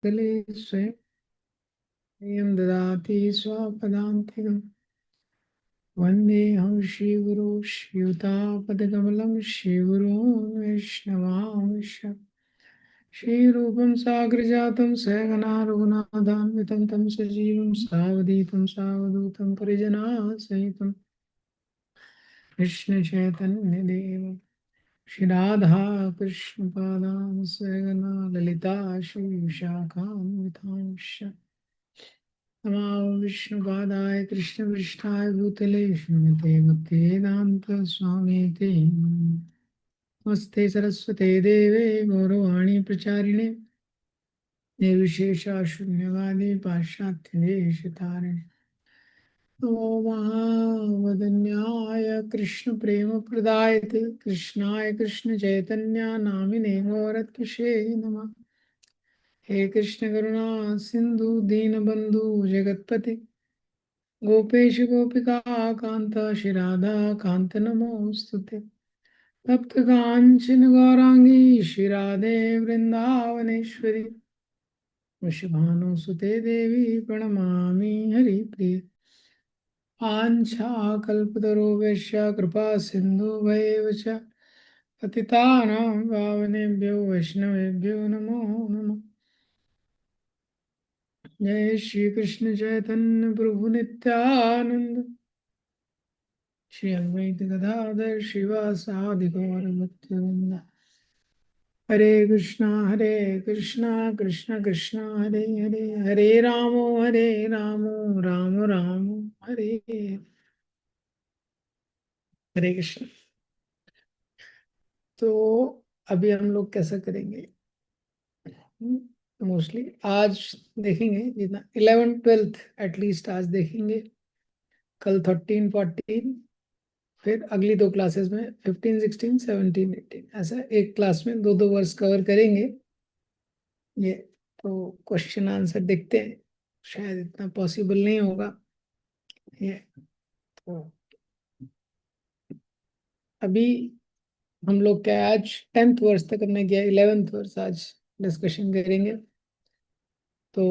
गले स्वयं ददाति स्वपदान्तिकम् वन्देऽहं श्रीगुरो श्रीयुतापदकमलं श्रीगुरून् वैष्णवांश श्रीरूपं साग्रजातं सहगना रघुनाथान्वितं तं सजीवं सावधूतं सावधूतं परिजनासहितं कृष्णचैतन्यदेवं श्रीराधा कृष्णपादां सहगना ललिता श्रीविशाखान्वितांश नमो विष्णुपादाय कृष्णपृष्ठाय भूतले श्रीमते भक्तिवेदान्तस्वामिते नमस्ते सरस्वते देवे गौरवाणी प्रचारिणे निर्विशेषशून्यवादी पाश्चात्यदेशतारिणे नमो महावदन्याय कृष्णप्रेमप्रदायते कृष्णाय कृष्णचैतन्य नामिने गौरत्विषे नमः हे कृष्ण करुणा सिंधु दीनबंधु जगत्पते गोपेश गोपिका कांत श्री राधा कांत नमोस्तुते तप्त कांचन गौरांगी श्री राधे वृंदावनेश्वरी वृषभानुसुते देवी प्रणमामि हरिप्रिय आञ्छाकल्पतरुभ्यश्च कृपा सिन्धुभैव च पतितानां पावनेभ्यो वैष्णवेभ्यो नमो नमः जय श्री कृष्ण चैतन्य प्रभु नित्यानंद श्री अद्वैत गदाधर श्रीवासादि गौर भक्तवृंद हरे कृष्णा कृष्ण कृष्ण हरे हरे हरे रामो राम राम हरे हरे कृष्ण। तो अभी हम लोग कैसा करेंगे, मोस्टली आज देखेंगे जितना 11th 12th एटलीस्ट आज देखेंगे, कल 13 14, फिर अगली दो क्लासेस में 15 16 17 18, ऐसा एक क्लास में दो दो वर्स कवर करेंगे ये। तो क्वेश्चन आंसर देखते हैं, शायद इतना पॉसिबल नहीं होगा ये। तो अभी हम लोग क्या आज 10th वर्स तक हमने किया, 11th वर्स आज डिस्कशन करेंगे। तो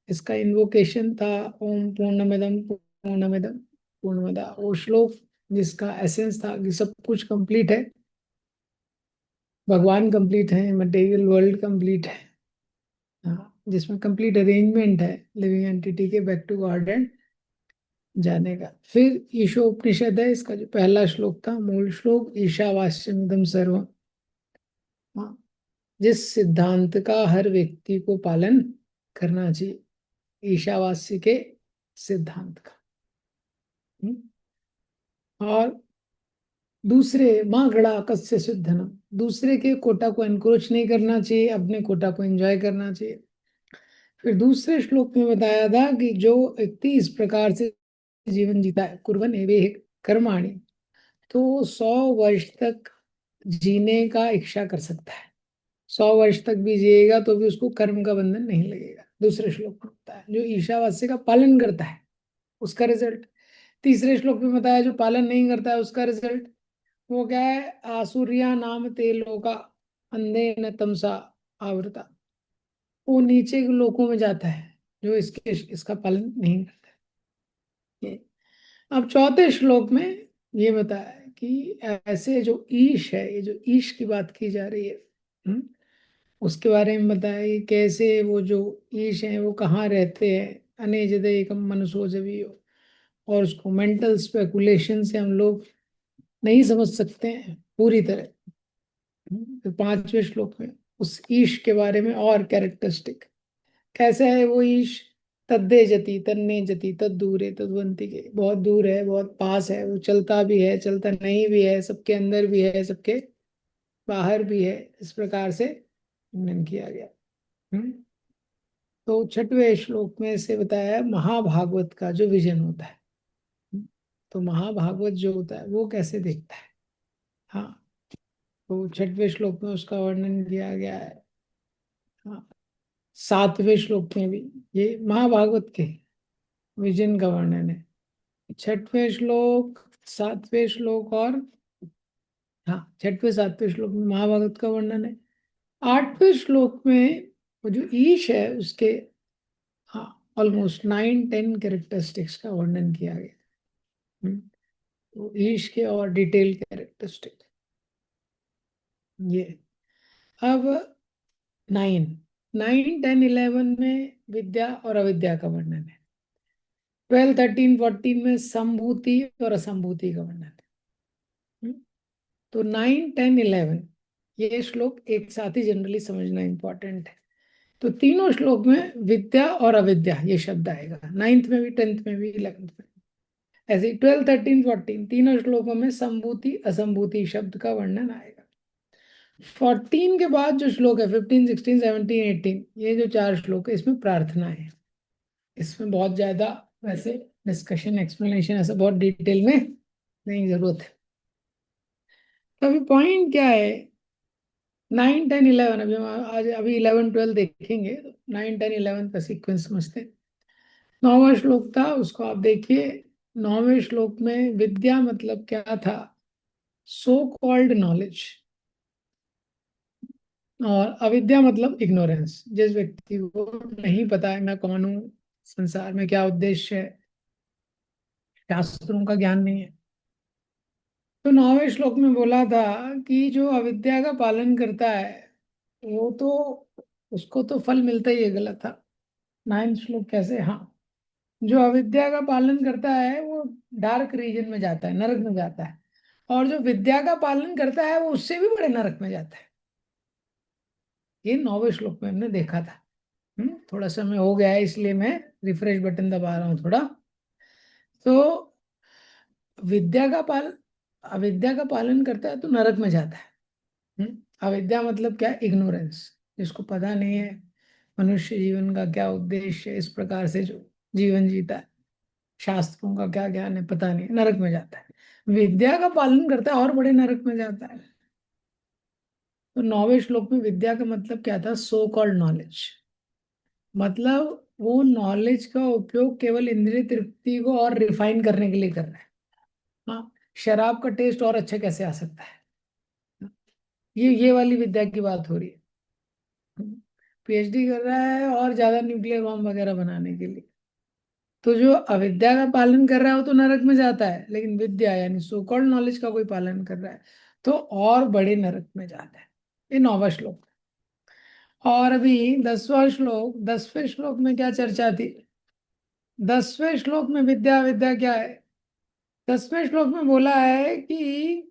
इसका इन्वोकेशन था ओम पूर्णमिदम पूर्णमिदम पूर्णमदा, वो श्लोक जिसका एसेंस था कि सब कुछ कंप्लीट है, भगवान कंप्लीट है, मटेरियल वर्ल्ड कंप्लीट है, हाँ, जिसमें कंप्लीट अरेंजमेंट है लिविंग एंटिटी के बैक टू गॉड एंड जाने का। फिर ईशोपनिषद है, इसका जो पहला श्लोक था, मूल श्लोक, ईशावास्यमिदं सर्वम, हाँ, जिस सिद्धांत का हर व्यक्ति को पालन करना चाहिए, ईशावास्य के सिद्धांत का। हम्म? और दूसरे माँ गड़ा कस्य सिद्धनम, दूसरे के कोटा को एनक्रोच नहीं करना चाहिए, अपने कोटा को एंजॉय करना चाहिए। फिर दूसरे श्लोक में बताया था कि जो व्यक्ति इस प्रकार से जीवन जीता है, कुर्बन एवेह कर्माणि, तो 100 वर्ष तक जीने का इच्छा कर सकता है। 100 वर्ष तक भी जिएगा तो भी उसको कर्म का बंधन नहीं लगेगा, दूसरे श्लोक में बताया। जो ईशावास्य का पालन करता है उसका रिजल्ट। तीसरे श्लोक में बताया जो पालन नहीं करता है उसका रिजल्ट, वो क्या है, आसुरिया नाम ते लोका अंधे न तमसा आवृता, वो नीचे के लोकों में जाता है जो इसका पालन नहीं करता है ये। अब चौथे श्लोक में ये बताया है कि ऐसे जो ईश है, ये जो ईश की बात की जा रही है, उसके बारे में बताया कि कैसे वो जो ईश है वो कहाँ रहते हैं, अनेजद एकम मनसो जभी हो, और उसको मेंटल स्पेकुलेशन से हम लोग नहीं समझ सकते हैं पूरी तरह। तो पांचवें श्लोक में उस ईश के बारे में और कैरेक्टरिस्टिक, कैसा है वो ईश, तद्दे जति तन्ने जति तद दूर है तद्वंती के, बहुत दूर है बहुत पास है, वो चलता भी है चलता नहीं भी है, सबके अंदर भी है सबके बाहर भी है, इस प्रकार से वर्णन किया गया। हम्म? तो छठवें श्लोक में से बताया महाभागवत का जो विजन होता है। हम्म? तो महाभागवत जो होता है वो कैसे देखता है, हाँ, तो छठवें श्लोक में उसका वर्णन किया गया है। हाँ, सातवें श्लोक में भी ये महाभागवत के विजन का वर्णन है। छठवें श्लोक, सातवें श्लोक और, हाँ, छठवें सातवें श्लोक में महाभारत का वर्णन है। आठवें श्लोक में वो जो ईश है उसके हाँ ऑलमोस्ट 9-10 कैरेक्टरिस्टिक्स का वर्णन किया गया। तो ईश के और डिटेल कैरेक्टरिस्टिक ये। अब 9, 9, 10, 11 में विद्या और अविद्या का वर्णन है। 12, 13, 14 में संभूति और असंभूति का वर्णन है। तो 9, 10, 11 ये श्लोक एक साथ ही जनरली समझना इंपॉर्टेंट है। तो तीनों श्लोक में विद्या और अविद्या ये शब्द आएगा, 9th में भी, 10th में भी, 11th में। ऐसे 12, 13, 14 तीनों श्लोकों में संभूति असंभूति शब्द का वर्णन आएगा। 14 के बाद जो श्लोक है 15, 16, 17, 18 ये जो 4 श्लोक है इसमें प्रार्थना है। इसमें बहुत ज्यादा वैसे डिस्कशन एक्सप्लेनेशन ऐसा बहुत डिटेल में नहीं जरूरत है। तो अभी पॉइंट क्या है, 9, 10, 11 अभी हम आज अभी 11, 12 देखेंगे। 9, 10, 11 का सीक्वेंस समझते हैं। 9वां श्लोक था उसको आप देखिए। 9वें श्लोक में विद्या मतलब क्या था, सो कॉल्ड नॉलेज, और अविद्या मतलब इग्नोरेंस, जिस व्यक्ति को नहीं पता है मैं कौन हूँ, संसार में क्या उद्देश्य है, शास्त्रों का ज्ञान नहीं है। तो 9वें श्लोक में बोला था कि जो अविद्या का पालन करता है वो तो उसको तो फल मिलता ही है, गलत था। 9th श्लोक कैसे, हाँ, जो अविद्या का पालन करता है वो डार्क रीजन में जाता है, नरक में जाता है, और जो विद्या का पालन करता है वो उससे भी बड़े नरक में जाता है। ये 9वें श्लोक में हमने देखा था। थोड़ा समय हो गया है इसलिए मैं रिफ्रेश बटन दबा रहा हूँ थोड़ा। तो विद्या का पालन अविद्या का पालन करता है तो नरक में जाता है। अविद्या मतलब क्या, इग्नोरेंस, जिसको पता नहीं है मनुष्य जीवन का क्या उद्देश्य है, इस प्रकार से जो जीवन जीता है, शास्त्रों का क्या ज्ञान है पता नहीं, नरक में जाता है। विद्या का पालन करता है और बड़े नरक में जाता है। तो 9वें श्लोक में विद्या का मतलब क्या था, सो कॉल्ड नॉलेज, मतलब वो नॉलेज का उपयोग केवल इंद्रिय तृप्ति को और रिफाइन करने के लिए कर रहा है। हाँ, शराब का टेस्ट और अच्छा कैसे आ सकता है, ये वाली विद्या की बात हो रही है। पीएचडी कर रहा है और ज्यादा न्यूक्लियर बम वगैरह बनाने के लिए। तो जो अविद्या का पालन कर रहा है वो तो नरक में जाता है, लेकिन विद्या यानी सो कॉल्ड नॉलेज का कोई पालन कर रहा है तो और बड़े नरक में जाता है। ये 9वां श्लोक। और अभी 10वां श्लोक, 10वें श्लोक में क्या चर्चा थी, 10वें श्लोक में विद्या विद्या क्या है। 10वें श्लोक में बोला है कि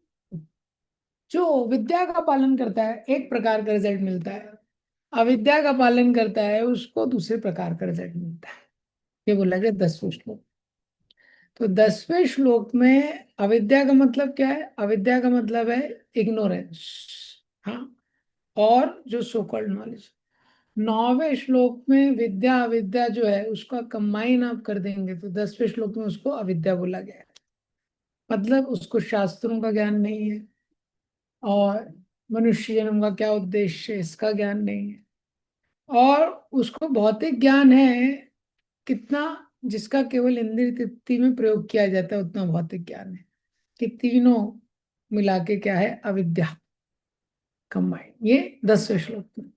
जो विद्या का पालन करता है एक प्रकार का रिजल्ट मिलता है, अविद्या का पालन करता है उसको दूसरे प्रकार का रिजल्ट मिलता है। ये बोला गया 10वें श्लोक। तो 10वें श्लोक में अविद्या का मतलब क्या है, अविद्या का मतलब है इग्नोरेंस, हाँ, और जो सोकल्ड नॉलेज। 9वें श्लोक में विद्या अविद्या जो है उसका कंबाइन आप कर देंगे तो 10वें श्लोक में उसको अविद्या बोला गया है। मतलब उसको शास्त्रों का ज्ञान नहीं है और मनुष्य जन्म का क्या उद्देश्य है इसका ज्ञान नहीं है, और उसको भौतिक ज्ञान है कितना, जिसका केवल इंद्रिय तृप्ति में प्रयोग किया जाता है उतना भौतिक ज्ञान है, कि तीनों मिला के क्या है, अविद्या कंबाइन, ये 10वें श्लोक में।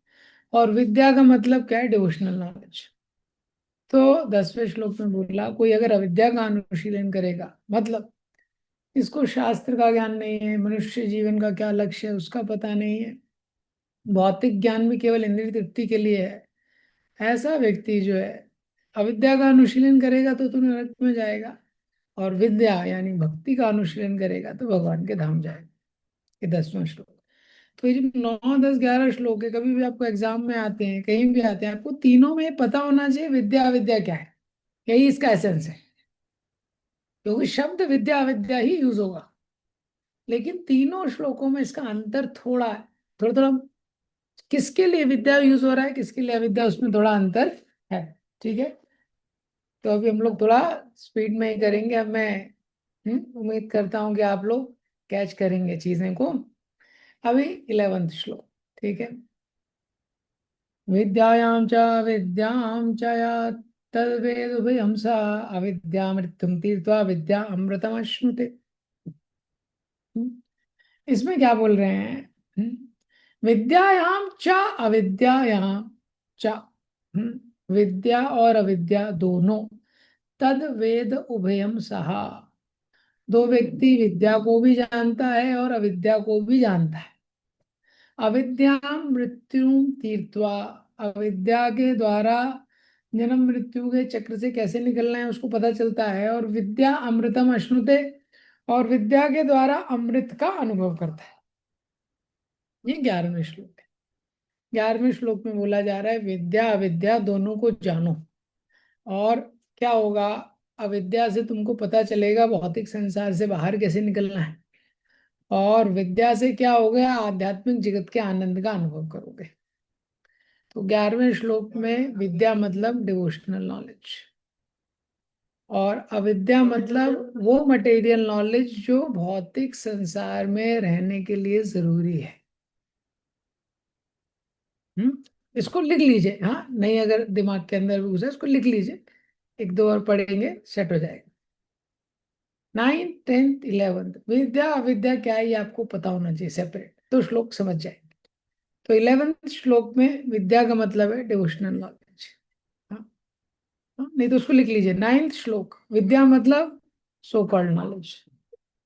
और विद्या का मतलब क्या है, डिवोशनल नॉलेज। तो 10वें श्लोक में बोला कोई अगर अविद्या का अनुशीलन करेगा, मतलब इसको शास्त्र का ज्ञान नहीं है, मनुष्य जीवन का क्या लक्ष्य है उसका पता नहीं है, भौतिक ज्ञान भी केवल इंद्रिय तृप्ति के लिए है, ऐसा व्यक्ति जो है अविद्या का अनुशीलन करेगा तो नरक में जाएगा, और विद्या यानी भक्ति का अनुशीलन करेगा तो भगवान के धाम जाएगा। ये 10वां श्लोक। तो ये जो 9, 10, 11 श्लोक है, कभी भी आपको एग्जाम में आते हैं कहीं भी आते हैं, आपको तीनों में पता होना चाहिए विद्या अविद्या क्या है, यही इसका एसेंस है। क्योंकि शब्द विद्या अविद्या ही यूज होगा, लेकिन तीनों श्लोकों में इसका अंतर थोड़ा है, थोड़ा थोड़ा, किसके लिए विद्या यूज हो रहा है किसके लिए अविद्या, उसमें थोड़ा अंतर है। ठीक है, तो अभी हम लोग थोड़ा स्पीड में ही करेंगे। अब मैं उम्मीद करता हूँ कि आप लोग कैच करेंगे चीजें को। अभी 11वां श्लोक, ठीक है। विद्यायां च विद्यां च या तद्वेदुभयं सा अविद्यामृत्युं तीर्त्वा विद्या अमृतमश्नुते। इसमें क्या बोल रहे हैं, विद्यायां च अविद्यायां, चा विद्या और अविद्या दोनों, तद वेद उभयम सहा। दो व्यक्ति विद्या को भी जानता है और अविद्या को भी जानता है। अविद्या मृत्यु तीर्थवा, अविद्या के द्वारा जन्म मृत्यु के चक्र से कैसे निकलना है उसको पता चलता है। और विद्या अमृतम अश्नुते, और विद्या के द्वारा अमृत का अनुभव करता है। ये 11वें श्लोक है। 11वें श्लोक में बोला जा रहा है विद्या अविद्या दोनों को जानो। और क्या होगा, अविद्या से तुमको पता चलेगा भौतिक संसार से बाहर कैसे निकलना है, और विद्या से क्या हो गया, आध्यात्मिक जगत के आनंद का अनुभव करोगे। तो 11वें श्लोक में विद्या मतलब डिवोशनल नॉलेज, और अविद्या मतलब वो मटेरियल नॉलेज जो भौतिक संसार में रहने के लिए जरूरी है। इसको लिख लीजिए, हाँ नहीं अगर दिमाग के अंदर भी घुसा इसको लिख लीजिए, एक दो बार पढ़ेंगे सेट हो जाएगा। 9th 10th 11th विद्या अविद्या क्या है ये आपको पता होना चाहिए सेपरेट, तो श्लोक समझ जाएंगे। तो 11th श्लोक में विद्या का मतलब है डिवोशनल नॉलेज। हाँ, नहीं तो उसको लिख लीजिए। 9th श्लोक विद्या मतलब सो कॉल्ड नॉलेज,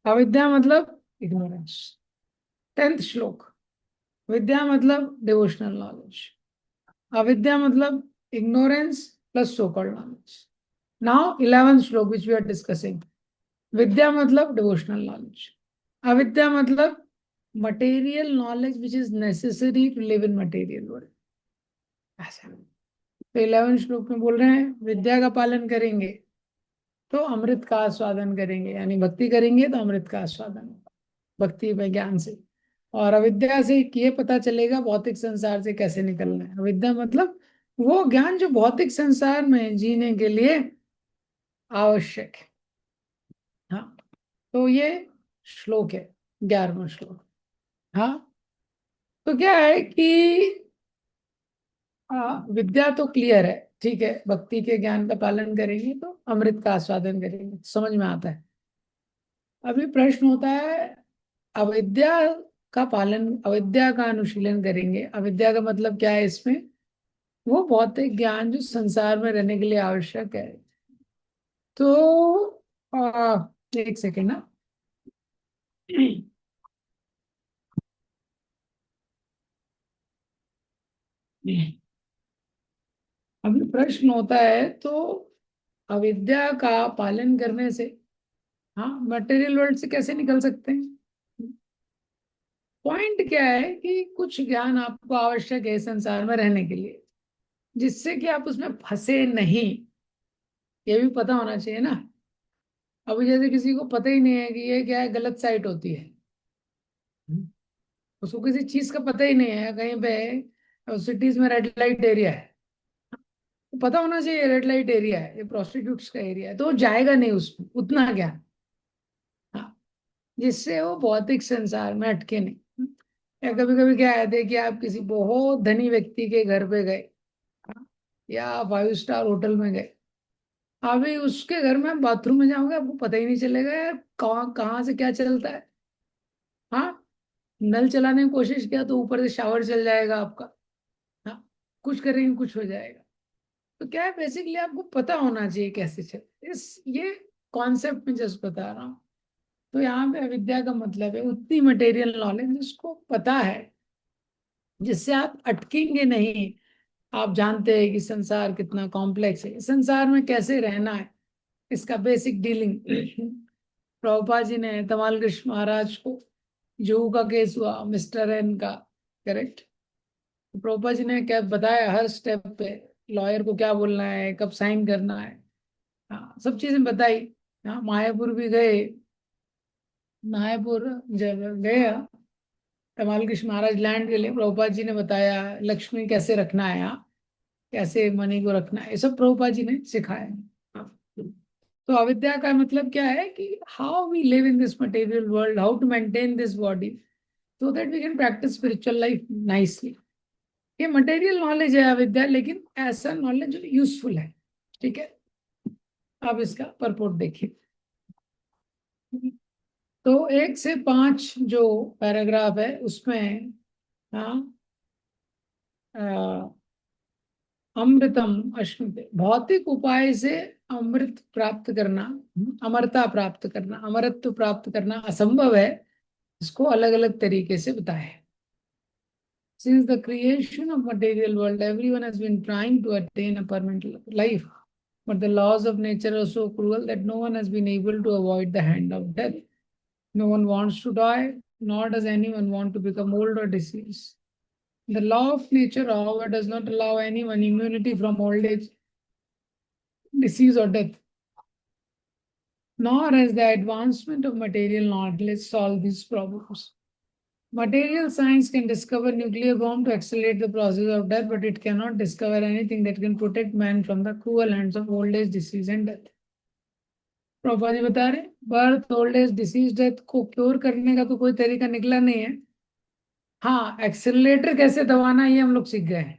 अविद्या मतलब इग्नोरेंस। 10th श्लोक विद्या मतलब डिवोशनल नॉलेज, अविद्या मतलब ignorance plus so-called knowledge. Now, 11th श्लोक which we are discussing. विद्या मतलब devotional knowledge. अविद्या मतलब material knowledge which is necessary to live in material world. ऐसा। तो 11th श्लोक में बोल रहे हैं विद्या का पालन करेंगे तो अमृत का आस्वादन करेंगे, यानी भक्ति करेंगे तो अमृत का आस्वादन होगा भक्ति में ज्ञान से। और अविद्या से ये पता चलेगा भौतिक संसार से कैसे निकलना है। अविद्या मतलब वो ज्ञान जो भौतिक संसार में जीने के लिए आवश्यक है। हाँ, तो ये श्लोक है, 11वां श्लोक। हाँ, तो क्या है कि विद्या तो क्लियर है, ठीक है, भक्ति के ज्ञान का पालन करेंगे तो अमृत का आस्वादन करेंगे, समझ में आता है। अभी प्रश्न होता है अविद्या का पालन, अविद्या का अनुशीलन करेंगे, अविद्या का मतलब क्या है इसमें, वो भौतिक ज्ञान जो संसार में रहने के लिए आवश्यक है। तो एक सेकेंड ना। अभी प्रश्न होता है तो अविद्या का पालन करने से, हाँ, मटेरियल वर्ल्ड से कैसे निकल सकते हैं। पॉइंट क्या है कि कुछ ज्ञान आपको आवश्यक है संसार में रहने के लिए, जिससे कि आप उसमें फंसे नहीं, ये भी पता होना चाहिए ना। अभी जैसे किसी को पता ही नहीं है कि ये क्या है, गलत साइट होती है, उसको किसी चीज का पता ही नहीं है, कहीं पे सिटीज में रेड लाइट एरिया है, तो पता होना चाहिए रेड लाइट एरिया है, ये प्रोस्टिट्यूट्स का एरिया है, तो वो जाएगा नहीं उसमें उतना ज्ञान। हाँ, जिससे वो भौतिक संसार में अटके नहीं। या कभी कभी क्या है कि आप किसी बहुत धनी व्यक्ति के घर पे गए, हाँ, या 5 स्टार होटल में गए, अभी उसके घर में बाथरूम में जाओगे आपको पता ही नहीं चलेगा यार कहाँ कहाँ से क्या चलता है। हाँ, नल चलाने की कोशिश किया तो ऊपर से शावर चल जाएगा आपका। हाँ, कुछ करेंगे कुछ हो जाएगा। तो क्या है, बेसिकली आपको पता होना चाहिए कैसे चल इस ये कॉन्सेप्ट में जस्ट बता रहा हूँ। तो यहाँ पे अविद्या का मतलब है उतनी मटेरियल नॉलेज जिसको पता है, जिससे आप अटकेंगे नहीं। आप जानते हैं कि संसार कितना कॉम्प्लेक्स है, संसार में कैसे रहना है, इसका बेसिक डीलिंग। प्रभुपाद जी ने तमाल कृष्ण महाराज को, जुहू का केस हुआ मिस्टर एन का, करेक्ट, प्रभुपाद जी ने क्या बताया हर स्टेप पे, लॉयर को क्या बोलना है, कब साइन करना है, हाँ सब चीजें बताई। हाँ, मायापुर भी गए, मायापुर जब गए तमाल कृष्ण महाराज लैंड के लिए, प्रभुपाद जी ने बताया लक्ष्मी कैसे रखना है, हाँ, कैसे मनी को रखना है, ये सब प्रभुपाद जी ने सिखाया। हाँ। तो अविद्या का मतलब क्या है कि how we live in this material world, how to maintain this body so that we can practice spiritual life nicely. ये मटेरियल नॉलेज है अविद्या, लेकिन ऐसा नॉलेज जो यूजफुल है। ठीक है, अब इसका परपोर्ट देखिए। तो 1 से 5 जो पैराग्राफ है उसमें, हाँ, अमृतम अश्नुते, भौतिक उपाय से अमृत प्राप्त करना, अमरता प्राप्त करना, अमरत्व प्राप्त करना असंभव है। इसको अलग अलग तरीके से बताया है। Since the creation of material world, everyone has been trying to attain a permanent life, but the laws of nature are so cruel that no one has been able to avoid the hand of death. No one wants to die, nor does anyone want to become old or diseased. The law of nature, however, does not allow anyone immunity from old age, disease, or death. Nor has the advancement of material knowledge solved these problems. Material science can discover nuclear bomb to accelerate the process of death, but it cannot discover anything that can protect man from the cruel hands of old age, disease, and death. Prabha ji बता रहे, birth, old age, disease, death को cure करने का तो कोई तरीका निकला नहीं है। हाँ, एक्सेलरेटर कैसे दबाना ये हम लोग सीख गए हैं।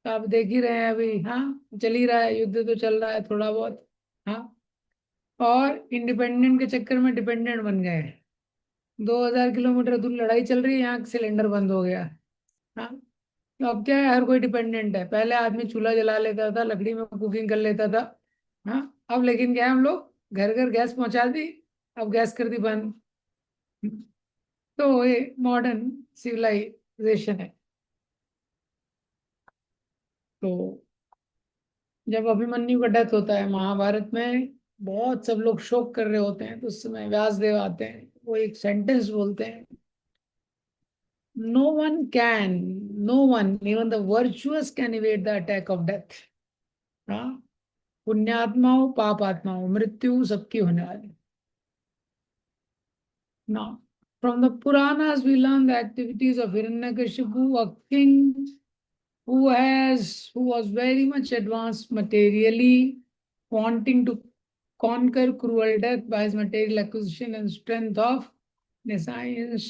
तो आप देख ही रहे हैं अभी, हाँ चल ही रहा है, युद्ध तो चल रहा है थोड़ा बहुत। हाँ, और इंडिपेंडेंट के चक्कर में डिपेंडेंट बन गए हैं। 2000 किलोमीटर दूर लड़ाई चल रही है, यहाँ सिलेंडर बंद हो गया। हाँ, तो अब क्या है, हर कोई डिपेंडेंट है। पहले आदमी चूल्हा जला लेता था, लकड़ी में कुकिंग कर लेता था। हाँ, अब लेकिन क्या है, हम लोग घर घर गैस पहुंचा दी, अब गैस कर दी बंद। तो ये मॉडर्न सिविलाइजेशन है। तो जब अभिमन्यु का डेथ होता है महाभारत में, बहुत सब लोग शोक कर रहे होते हैं, तो उस समय व्यासदेव आते हैं, वो एक सेंटेंस बोलते हैं, no one can, no one even the virtuous can evade the attack of death. हाँ, पुण्यात्मा हो पाप आत्मा हो, मृत्यु सबकी होने वाली। Now, from the Puranas, we learn the activities of Hiranyakashipu, a king who was very much advanced materially, wanting to conquer cruel death by his material acquisition and strength of science.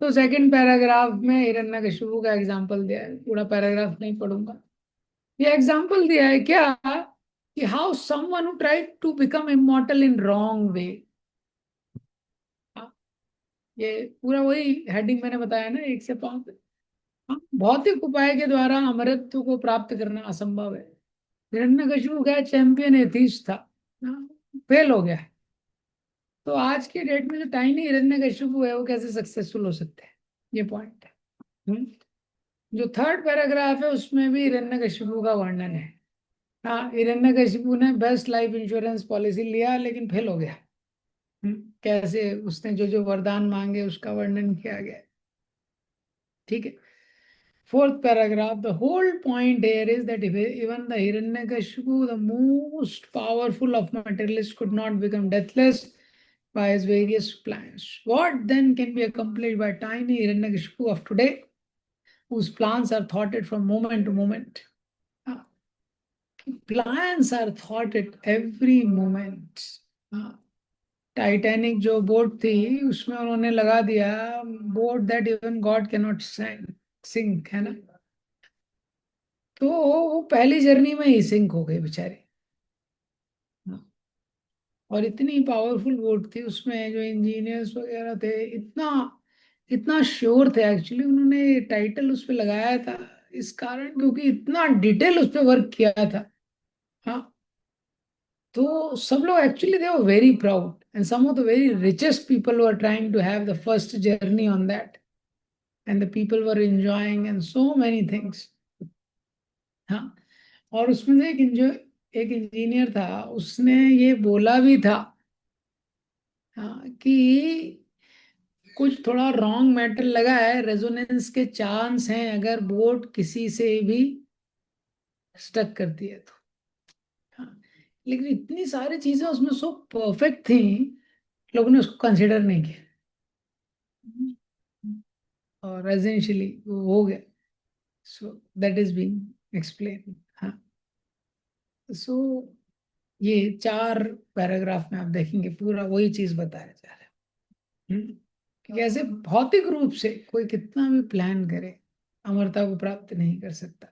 तो second paragraph में हिरण्यकशिपु का example दिया है, पूरा paragraph नहीं पढ़ूंगा। ये example दिया है क्या, कि how someone who tried to become immortal in wrong way. ये पूरा वही हेडिंग मैंने बताया ना, 1 से 5। हाँ, भौतिक उपाय के द्वारा अमरत्व को प्राप्त करना असंभव है। हिरण्यकशिपु क्या चैंपियन एथीस्ट था, फेल हो गया। तो आज के डेट में जो टाइनी हिरण्यकशिपु है, वो कैसे सक्सेसफुल हो सकते हैं, ये पॉइंट है। जो थर्ड पैराग्राफ है उसमें भी हिरण्यकशिपु का वर्णन है। हाँ, हिरण्यकशिपु ने बेस्ट लाइफ इंश्योरेंस पॉलिसी लिया लेकिन फेल हो गया। कैसे उसने जो जो वरदान मांगे उसका वर्णन किया गया है। ठीक है, fourth paragraph, the whole point here is that if even the Hiranyakashipu, the most powerful of materialists, could not become deathless by his various plans, what then can be accomplished by tiny Hiranyakashipu of today, whose plans are thwarted from moment to moment? Plans are thwarted every moment. Titanic जो boat थी, उसमें उन्होंने लगा दिया boat that even God can not sink, है ना। तो वो पहली जर्नी में ही सिंक हो गए बेचारे। हाँ, और इतनी पावरफुल बोट थी, उसमें जो इंजीनियर्स वगैरह थे, इतना इतना श्योर थे। एक्चुअली उन्होंने टाइटल उस पर लगाया था इस कारण, क्योंकि इतना डिटेल उस पर वर्क किया था। हाँ, तो सब लोग actually they were very proud, and some of the very richest people were trying to have the first journey on that, and the people were enjoying and so many things. हाँ, और उसमें से एक इंजीनियर था, उसने ये बोला भी था, हाँ, कि कुछ थोड़ा रॉन्ग मैटर लगा है, रेजोनेंस के चांस हैं अगर बोट किसी से भी स्टक करती है तो। हाँ, लेकिन इतनी सारी चीजें उसमें सो परफेक्ट थी, लोगों ने उसको कंसिडर नहीं किया, और रेजिडेंशियली वो हो गया। So that is being explain. हाँ, सो ये 4 पैराग्राफ में आप देखेंगे पूरा वही चीज बताया जा रहा है। कि कैसे भौतिक रूप से कोई कितना भी प्लान करे, अमरता को प्राप्त नहीं कर सकता।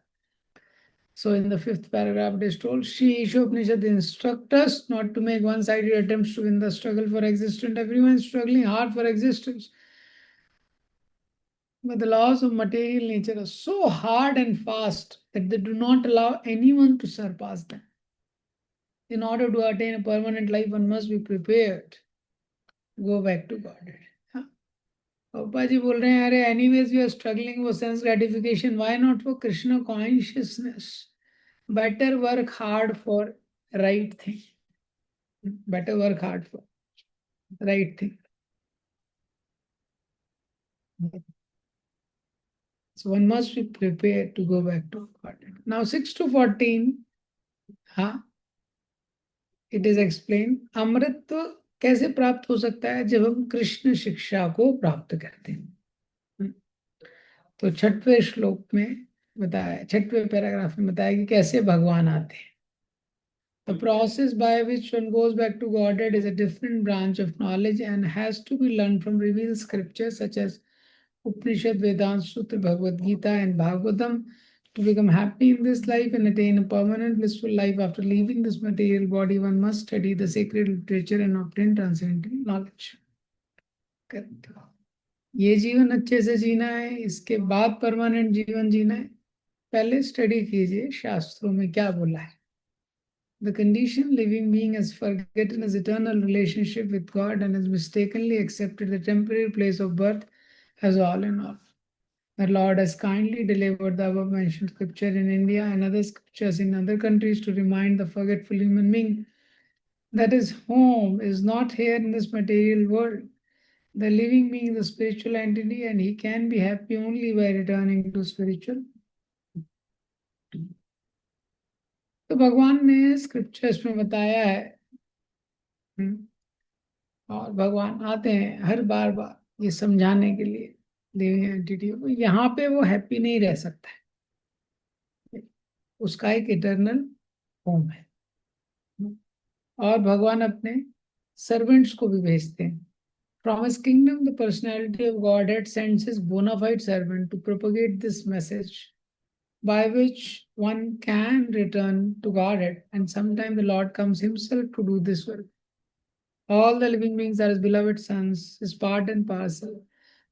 So in the 5th paragraph, it is told, Shri Ishopanishad instructs us not to make one-sided attempts to win the struggle for existence. Everyone is struggling hard for existence. But the laws of material nature are so hard and fast that they do not allow anyone to surpass them. In order to attain a permanent life, one must be prepared to go back to Godhead. हाँ, पापा जी बोल रहे हैं अरे anyways we are struggling for sense gratification, why not for Krishna consciousness? Better work hard for right thing, better work hard for right thing. So one must be prepared to go back to Godhead. Now 6 to 14, हाँ, it is explained. अमृतत्व कैसे प्राप्त हो सकता है? जब हम कृष्ण शिक्षा को प्राप्त करते हैं. तो छठवें श्लोक में बताया, छठवें पैराग्राफ में बताया कि कैसे भगवान आते हैं. The process by which one goes back to Godhead is a different branch of knowledge and has to be learned from revealed scriptures such as Upanishad, Vedanta, Sutra, Bhagavad Gita, and Bhagavatam. To become happy in this life and attain a permanent blissful life after leaving this material body, one must study the sacred literature and obtain transcendental knowledge. Correct. ये जीवन अच्छे से जीना है, इसके बाद permanent जीवन जीना है, पहले स्टडी कीजिए शास्त्रों में क्या बोला है. The condition living being has forgotten his eternal relationship with God and has mistakenly accepted the temporary place of birth as all in all. The Lord has kindly delivered the above mentioned scripture in India and other scriptures in other countries to remind the forgetful human being that his home is not here in this material world. The living being is a spiritual entity and he can be happy only by returning to spiritual. तो भगवान ने scriptures में बताया है, और भगवान आते हैं हर बार ये समझाने के लिए लिविंग एंटिटी को यहाँ पे वो हैप्पी नहीं रह सकता है, उसका एक इटर्नल होम है. और भगवान अपने सर्वेंट्स को भी भेजते हैं. From his kingdom, the personality of Godhead sends his bona fide servant to propagate this message by which one can return to Godhead, and sometime the Lord comes himself to do this work. All the living beings are his beloved sons, his part and parcel.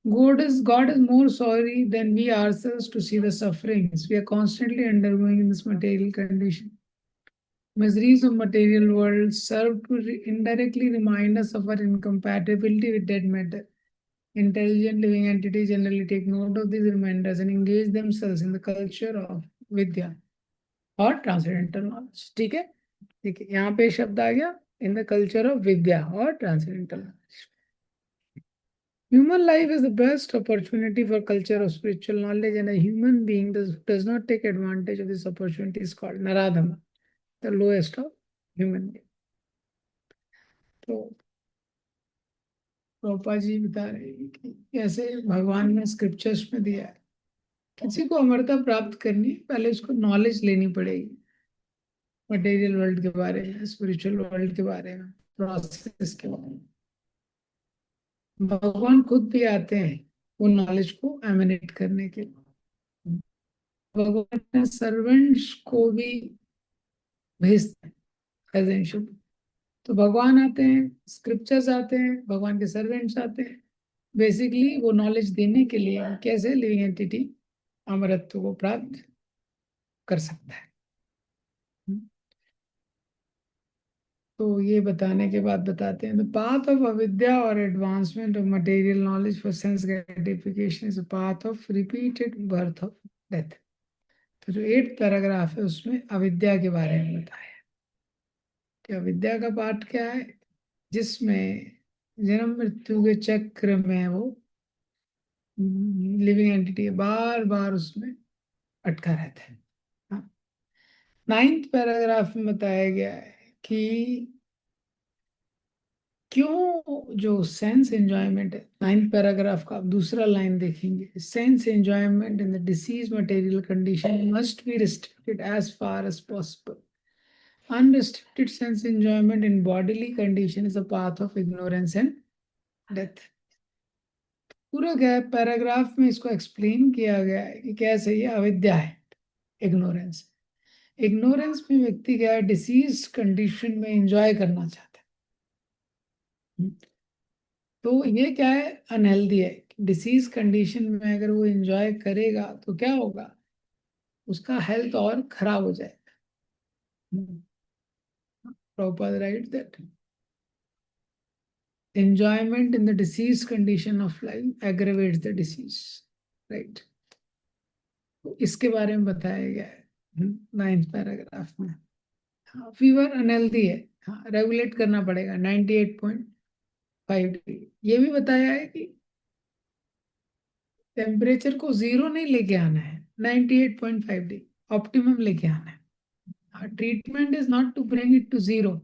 God is more sorry than we ourselves to see the sufferings we are constantly undergoing in this material condition. Miseries of material world serve to indirectly remind us of our incompatibility with dead matter. Intelligent living entities generally take note of these reminders and engage themselves in the culture of Vidya or transcendental knowledge. ठीक है, ठीक है, यहाँ पे शब्द आ गया in the culture of Vidya or transcendental knowledge. Human life is the best opportunity for culture of spiritual knowledge, and a human being does not take advantage of this opportunity is called Naradama, the lowest of human beings. तो प्रोपा जी बता रहे हैं कि कैसे भगवान ने scriptures में दिया है. किसी को अमरता प्राप्त करनी पहले उसको नॉलेज लेनी पड़ेगी मटेरियल वर्ल्ड के बारे में, स्पिरिचुअल वर्ल्ड के बारे में, प्रोसेस के बारे में. भगवान खुद भी आते हैं वो नॉलेज को एमिनेट करने के लिए. भगवान अपने सर्वेंट्स को भी भेजते हैं प्रेजेंशियल. तो भगवान आते हैं, स्क्रिप्चर्स आते हैं, भगवान के सर्वेंट्स आते हैं, बेसिकली वो नॉलेज देने के लिए कैसे लिविंग एंटिटी अमरत्व को प्राप्त कर सकता है. तो ये बताने के बाद बताते हैं द पाथ ऑफ अविद्या और advancement of material knowledge for sense gratification is a path of repeated birth of death. तो जो 8th पैराग्राफ है उसमें अविद्या के बारे में बताया कि अविद्या का पार्ट क्या है, जिसमें जन्म मृत्यु के चक्र में वो लिविंग एंटिटी बार बार उसमें अटका रहता है. 9th पैराग्राफ में बताया गया है कि क्यों जो सेंस एंजॉयमेंट है. 9th पैराग्राफ का आप दूसरा लाइन देखेंगे, sense enjoyment in the disease material condition must be restricted as far as possible. Unrestricted sense enjoyment in bodily condition is a path of ignorance and death. पूरा गया paragraph में इसको explain किया गया है कि कैसे ये अविद्या है, इग्नोरेंस. इग्नोरेंस में व्यक्ति क्या है, डिसीज कंडीशन में एंजॉय करना चाहता है. तो ये क्या है, अनहेल्दी है. डिसीज कंडीशन में अगर वो एंजॉय करेगा तो क्या होगा, उसका हेल्थ और खराब हो जाएगा। Prabhupada writes that enjoyment in the disease condition of life aggravates the disease, right? तो इसके बारे में बताया गया है 9th पैराग्राफ में। हाँ, फीवर अनहेल्दी है, हाँ, रेगुलेट करना पड़ेगा 98.5 डिग्री। ये भी बताया है कि टेम्परेचर को 0 नहीं लेके आना है, 98.5 डिग्री ऑप्टिमम लेके आना है। Treatment is not to bring it to 0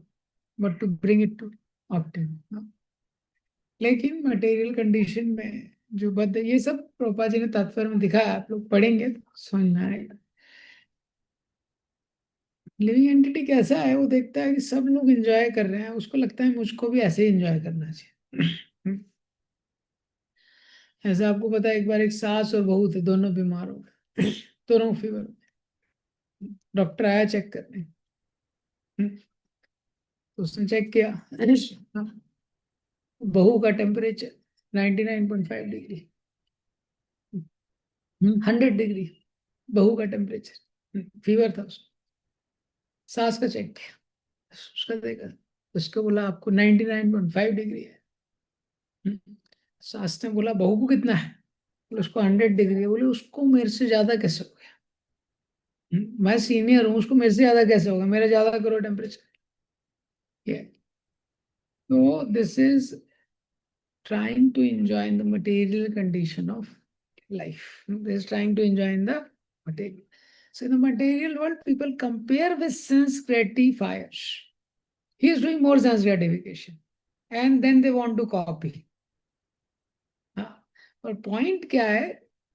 but to bring it to optimum. लेकिन मटेरियल कंडीशन में जो बद, ये सब प्रोपा जी ने तात्पर्य में दिखाया, आप लोग पढ़ेंगे तो समझ में आएगा। लिविंग एंटिटी कैसा है, वो देखता है कि सब लोग एंजॉय कर रहे हैं, उसको लगता है मुझको भी ऐसे ही एंजॉय करना चाहिए। ऐसे आपको पता है, एक बार एक सास और बहू थे, दोनों बीमार हो गए, दोनों फीवर। डॉक्टर आया चेक करने, तो उसने चेक किया, बहू का टेम्परेचर 99.5 डिग्री, 100 डिग्री बहू का टेम्परेचर, फीवर था उसको। सास का चेक किया, उसका देखा, उसको बोला आपको 99.5 डिग्री है। सास ने बोला बहू को कितना है, बोले उसको 100 डिग्री है। बोले उसको मेरे से ज्यादा कैसे हो गया, मैं सीनियर हूँ, उसको मेरे से ज्यादा कैसे होगा, मेरा ज्यादा करो टेम्परेचर। तो this is trying to enjoy in the material condition of life. This is trying to enjoy in the material. So in the material world, people compare with sense gratifiers. He is doing more sense gratification, and then they want to copy. हाँ, और point क्या है,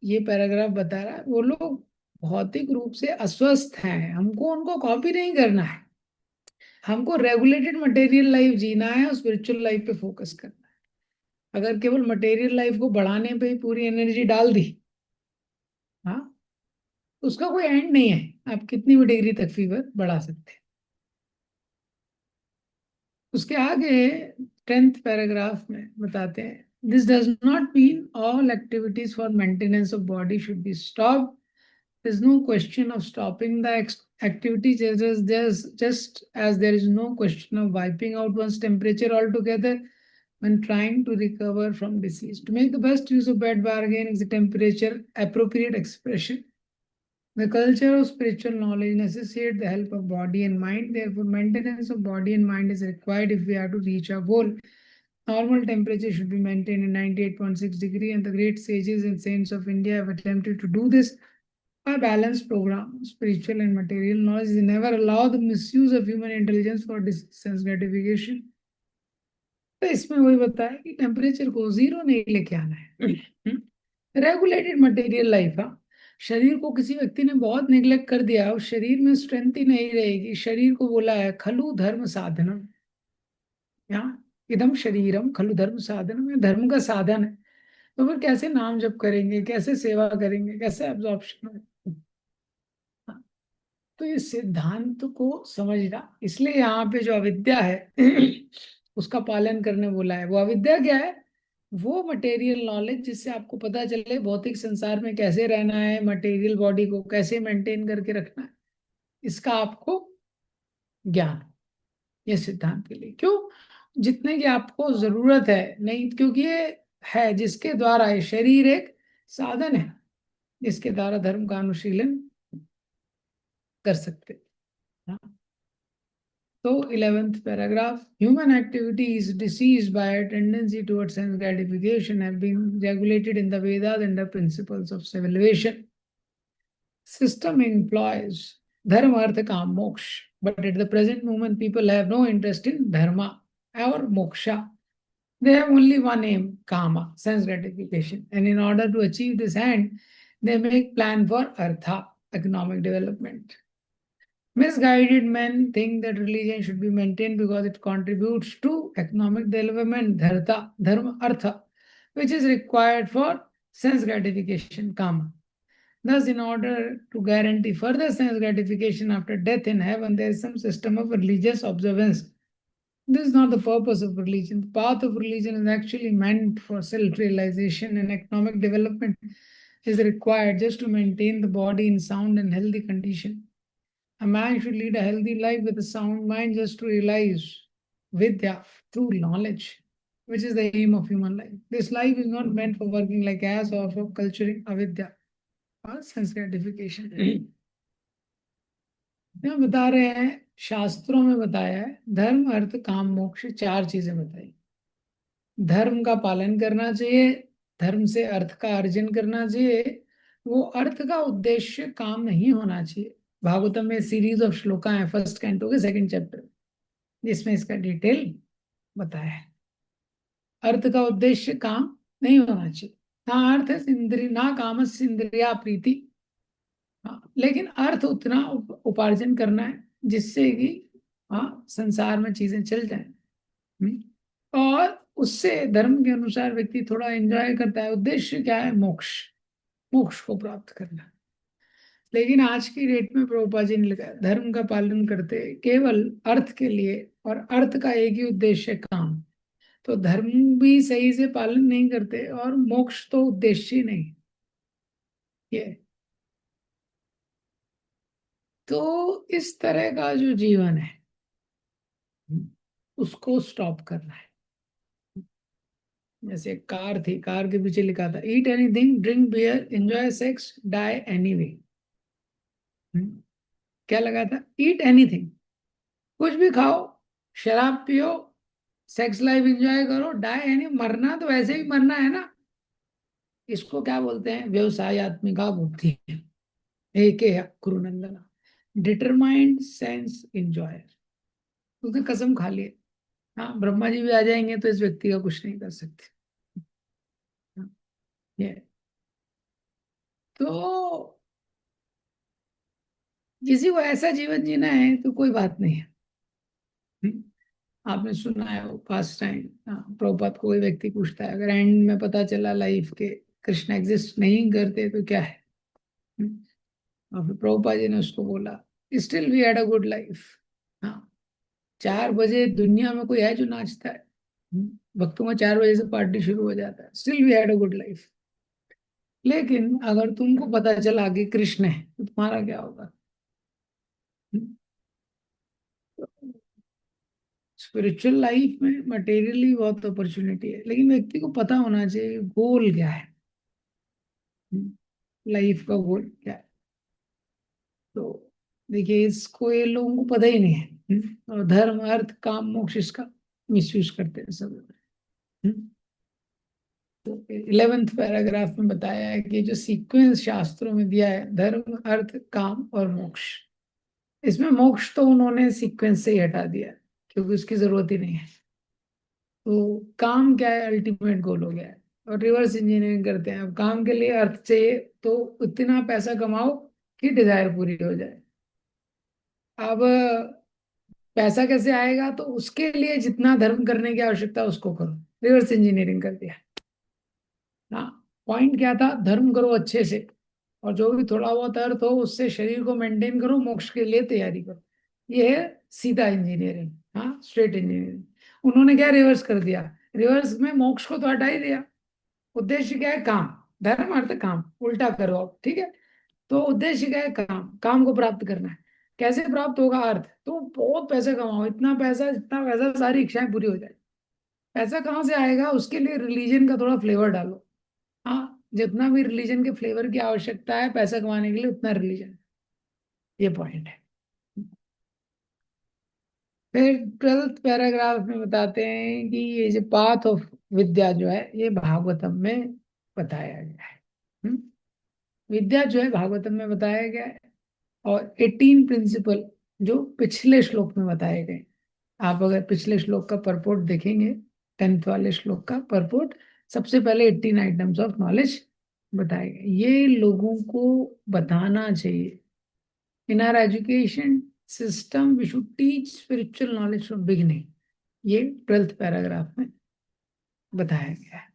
ये paragraph बता रहा है, वो लोग भौतिक रूप से अस्वस्थ हैं, हमको उनको कॉपी नहीं करना है, हमको रेगुलेटेड मटेरियल लाइफ जीना है और स्पिरिचुअल लाइफ पे फोकस करना है। अगर केवल मटेरियल लाइफ को बढ़ाने पे ही पूरी एनर्जी डाल दी, हाँ, तो उसका कोई एंड नहीं है, आप कितनी भी डिग्री तक फीवर बढ़ा सकते हैं। उसके आगे 10th पैराग्राफ में बताते हैं, this does not mean all activities for maintenance of body should be stop. There is no question of stopping the activity, just as there is no question of wiping out one's temperature altogether when trying to recover from disease. To make the best use of bed bargain is the temperature appropriate expression. The culture of spiritual knowledge necessitates the help of body and mind. Therefore, maintenance of body and mind is required if we are to reach our goal. Normal temperature should be maintained in 98.6 degree, and the great sages and saints of India have attempted to do this. A balanced program, spiritual and material knowledge, never allow the misuse of human intelligence for sense gratification. तो इसमें वही बताया कि temperature को 0 नहीं लेके आना है, रेगुलेटेड मटेरियल लाइफ। हाँ, शरीर को किसी व्यक्ति ने बहुत निग्लेक्ट कर दिया, उस शरीर में स्ट्रेंथ ही नहीं रहेगी। शरीर को बोला है खलु धर्म साधनम, यहाँ इदम शरीरम खलु धर्म साधनम, ये धर्म का साधन है। तो फिर कैसे नाम जप करेंगे, कैसे सेवा करेंगे, कैसे एब्जॉर्प्शन होगा। तो इस सिद्धांत को समझना, इसलिए यहाँ पे जो अविद्या है उसका पालन करने बोला है। वो अविद्या क्या है, वो मटेरियल नॉलेज जिससे आपको पता चले भौतिक संसार में कैसे रहना है, मटेरियल बॉडी को कैसे मेंटेन करके रखना है, इसका आपको ज्ञान, ये सिद्धांत के लिए। क्यों, जितने की आपको जरूरत है नहीं, क्योंकि ये है जिसके द्वारा ये शरीर एक साधन है जिसके द्वारा धर्म का अनुशीलन कर सकते। हाँ? तो 11th paragraph, human activity is diseased by a tendency towards sense gratification, have been regulated in the Vedas under principles of salvation. System employs dharma, artha, kam, moksha, but at the present moment people have no interest in dharma or moksha. They have only one aim, kama, sense gratification, and in order to achieve this end, they make plan for artha, economic development. Misguided men think that religion should be maintained because it contributes to economic development, dharma, artha, which is required for sense gratification, kama. Thus, in order to guarantee further sense gratification after death in heaven, there is some system of religious observance. This is not the purpose of religion. The path of religion is actually meant for self-realization and economic development. is required just to maintain the body in sound and healthy condition. A man should lead a healthy life with a sound mind just to realize vidya through knowledge, which is the aim of human life. This life is not meant for working like ass or for culturing avidya or sense gratification. यहाँ बता रहे हैं, शास्त्रों में बताया है धर्म अर्थ काम मोक्ष चार चीजें बताई। धर्म का पालन करना चाहिए, धर्म से अर्थ का अर्जन करना चाहिए, वो अर्थ का उद्देश्य काम नहीं होना चाहिए। भागवतम में सीरीज ऑफ श्लोका है फर्स्ट कैंटो के सेकंड चैप्टर, जिसमें इसका डिटेल बताया है। अर्थ का उद्देश्य काम नहीं होना चाहिए, ना अर्थ इंद्रिय ना काम इंद्रिया प्रीति। हाँ, लेकिन अर्थ उतना उपार्जन करना है जिससे कि हाँ संसार में चीजें चल जाए। और उससे धर्म के अनुसार व्यक्ति थोड़ा एंजॉय करता है। उद्देश्य क्या है? मोक्ष, मोक्ष को प्राप्त करना। लेकिन आज की डेट में प्रभुपाद जी ने लिखा है धर्म का पालन करते केवल अर्थ के लिए, और अर्थ का एक ही उद्देश्य काम। तो धर्म भी सही से पालन नहीं करते और मोक्ष तो उद्देश्य ही नहीं। ये तो इस तरह का जो जीवन है उसको स्टॉप करना है। जैसे कार थी, कार के पीछे लिखा था eat anything, drink beer, enjoy sex, die anyway. क्या लगा था? ईट एनीथिंग, कुछ भी खाओ, शराब पियो, सेक्स लाइफ एंजॉय करो, डाई एनी, मरना तो वैसे भी मरना है ना। इसको क्या बोलते हैं? व्यवसायत्मिका बुद्धि। एक कुरुनंदना, डिटरमाइंड सेंस एंजॉयर। उसने कसम खा ली, हाँ ब्रह्मा जी भी आ जाएंगे तो इस व्यक्ति का कुछ नहीं कर सकते। ये तो किसी को ऐसा जीवन जीना है तो कोई बात नहीं है। आपने सुना है वो पास्ट टाइम, प्रभुपाद को कोई व्यक्ति पूछता है अगर एंड में पता चला लाइफ के कृष्ण एग्जिस्ट नहीं करते तो क्या है? और फिर प्रभुपाद जी ने उसको बोला still we had a good life. हाँ, 4 बजे दुनिया में कोई है जो नाचता है? भक्तों में 4 बजे से पार्टी शुरू हो जाता है। Still we had a good life. लेकिन अगर तुमको पता चला कि कृष्ण है तो तुम्हारा क्या होगा? स्पिरिचुअल लाइफ में मटेरियली बहुत अपॉर्चुनिटी है, लेकिन व्यक्ति को पता होना चाहिए गोल क्या है, लाइफ का गोल क्या है। तो देखिए इसको ये लोगों को पता ही नहीं है। और धर्म अर्थ काम मोक्ष इसका मिसयूज करते हैं सब। हम्म, तो 11वें पैराग्राफ में बताया है कि जो सीक्वेंस शास्त्रों में दिया है धर्म अर्थ काम और मोक्ष, इसमें मोक्ष तो उन्होंने सीक्वेंस से ही हटा दिया क्योंकि उसकी जरूरत ही नहीं है। तो काम क्या है? अल्टीमेट गोल हो गया है। और रिवर्स इंजीनियरिंग करते हैं, अब काम के लिए अर्थ चाहिए तो उतना पैसा कमाओ कि डिजायर पूरी हो जाए। अब पैसा कैसे आएगा? तो उसके लिए जितना धर्म करने की आवश्यकता है उसको करो। रिवर्स इंजीनियरिंग कर दिया। हाँ, पॉइंट क्या था? धर्म करो अच्छे से, और जो भी थोड़ा बहुत अर्थ हो उससे शरीर को मेंटेन करो, मोक्ष के लिए तैयारी करो। ये है सीधा इंजीनियरिंग, हाँ स्ट्रेट इंजीनियरिंग। उन्होंने क्या रिवर्स कर दिया? रिवर्स में मोक्ष को तो हटा ही दिया। उद्देश्य क्या है? काम, धर्म अर्थ काम, उल्टा करो आप, ठीक है। तो उद्देश्य क्या है? काम, काम को प्राप्त करना है। कैसे प्राप्त होगा? अर्थ। तो बहुत पैसे कमाओ, इतना पैसा जितना पैसा सारी इच्छाएं पूरी हो जाए। पैसा कहाँ से आएगा? उसके लिए रिलीजन का थोड़ा फ्लेवर डालो। हाँ, जितना भी रिलीजन के फ्लेवर की आवश्यकता है पैसा कमाने के लिए उतना रिलीजन। ये पॉइंट है। फिर 12वें पैराग्राफ में बताते हैं कि ये जो पाथ ऑफ विद्या जो है ये भागवतम में बताया गया है। विद्या जो है भागवतम में बताया गया है, और 18 प्रिंसिपल जो पिछले श्लोक में बताए गए। आप अगर पिछले श्लोक का परपोर्ट देखेंगे, 10th वाले श्लोक का परपोर्ट, सबसे पहले 18 आइटम्स ऑफ नॉलेज बताए गए। ये लोगों को बताना चाहिए। In our education system we should teach spiritual knowledge from beginning. ये 12th पैराग्राफ में बताया गया है।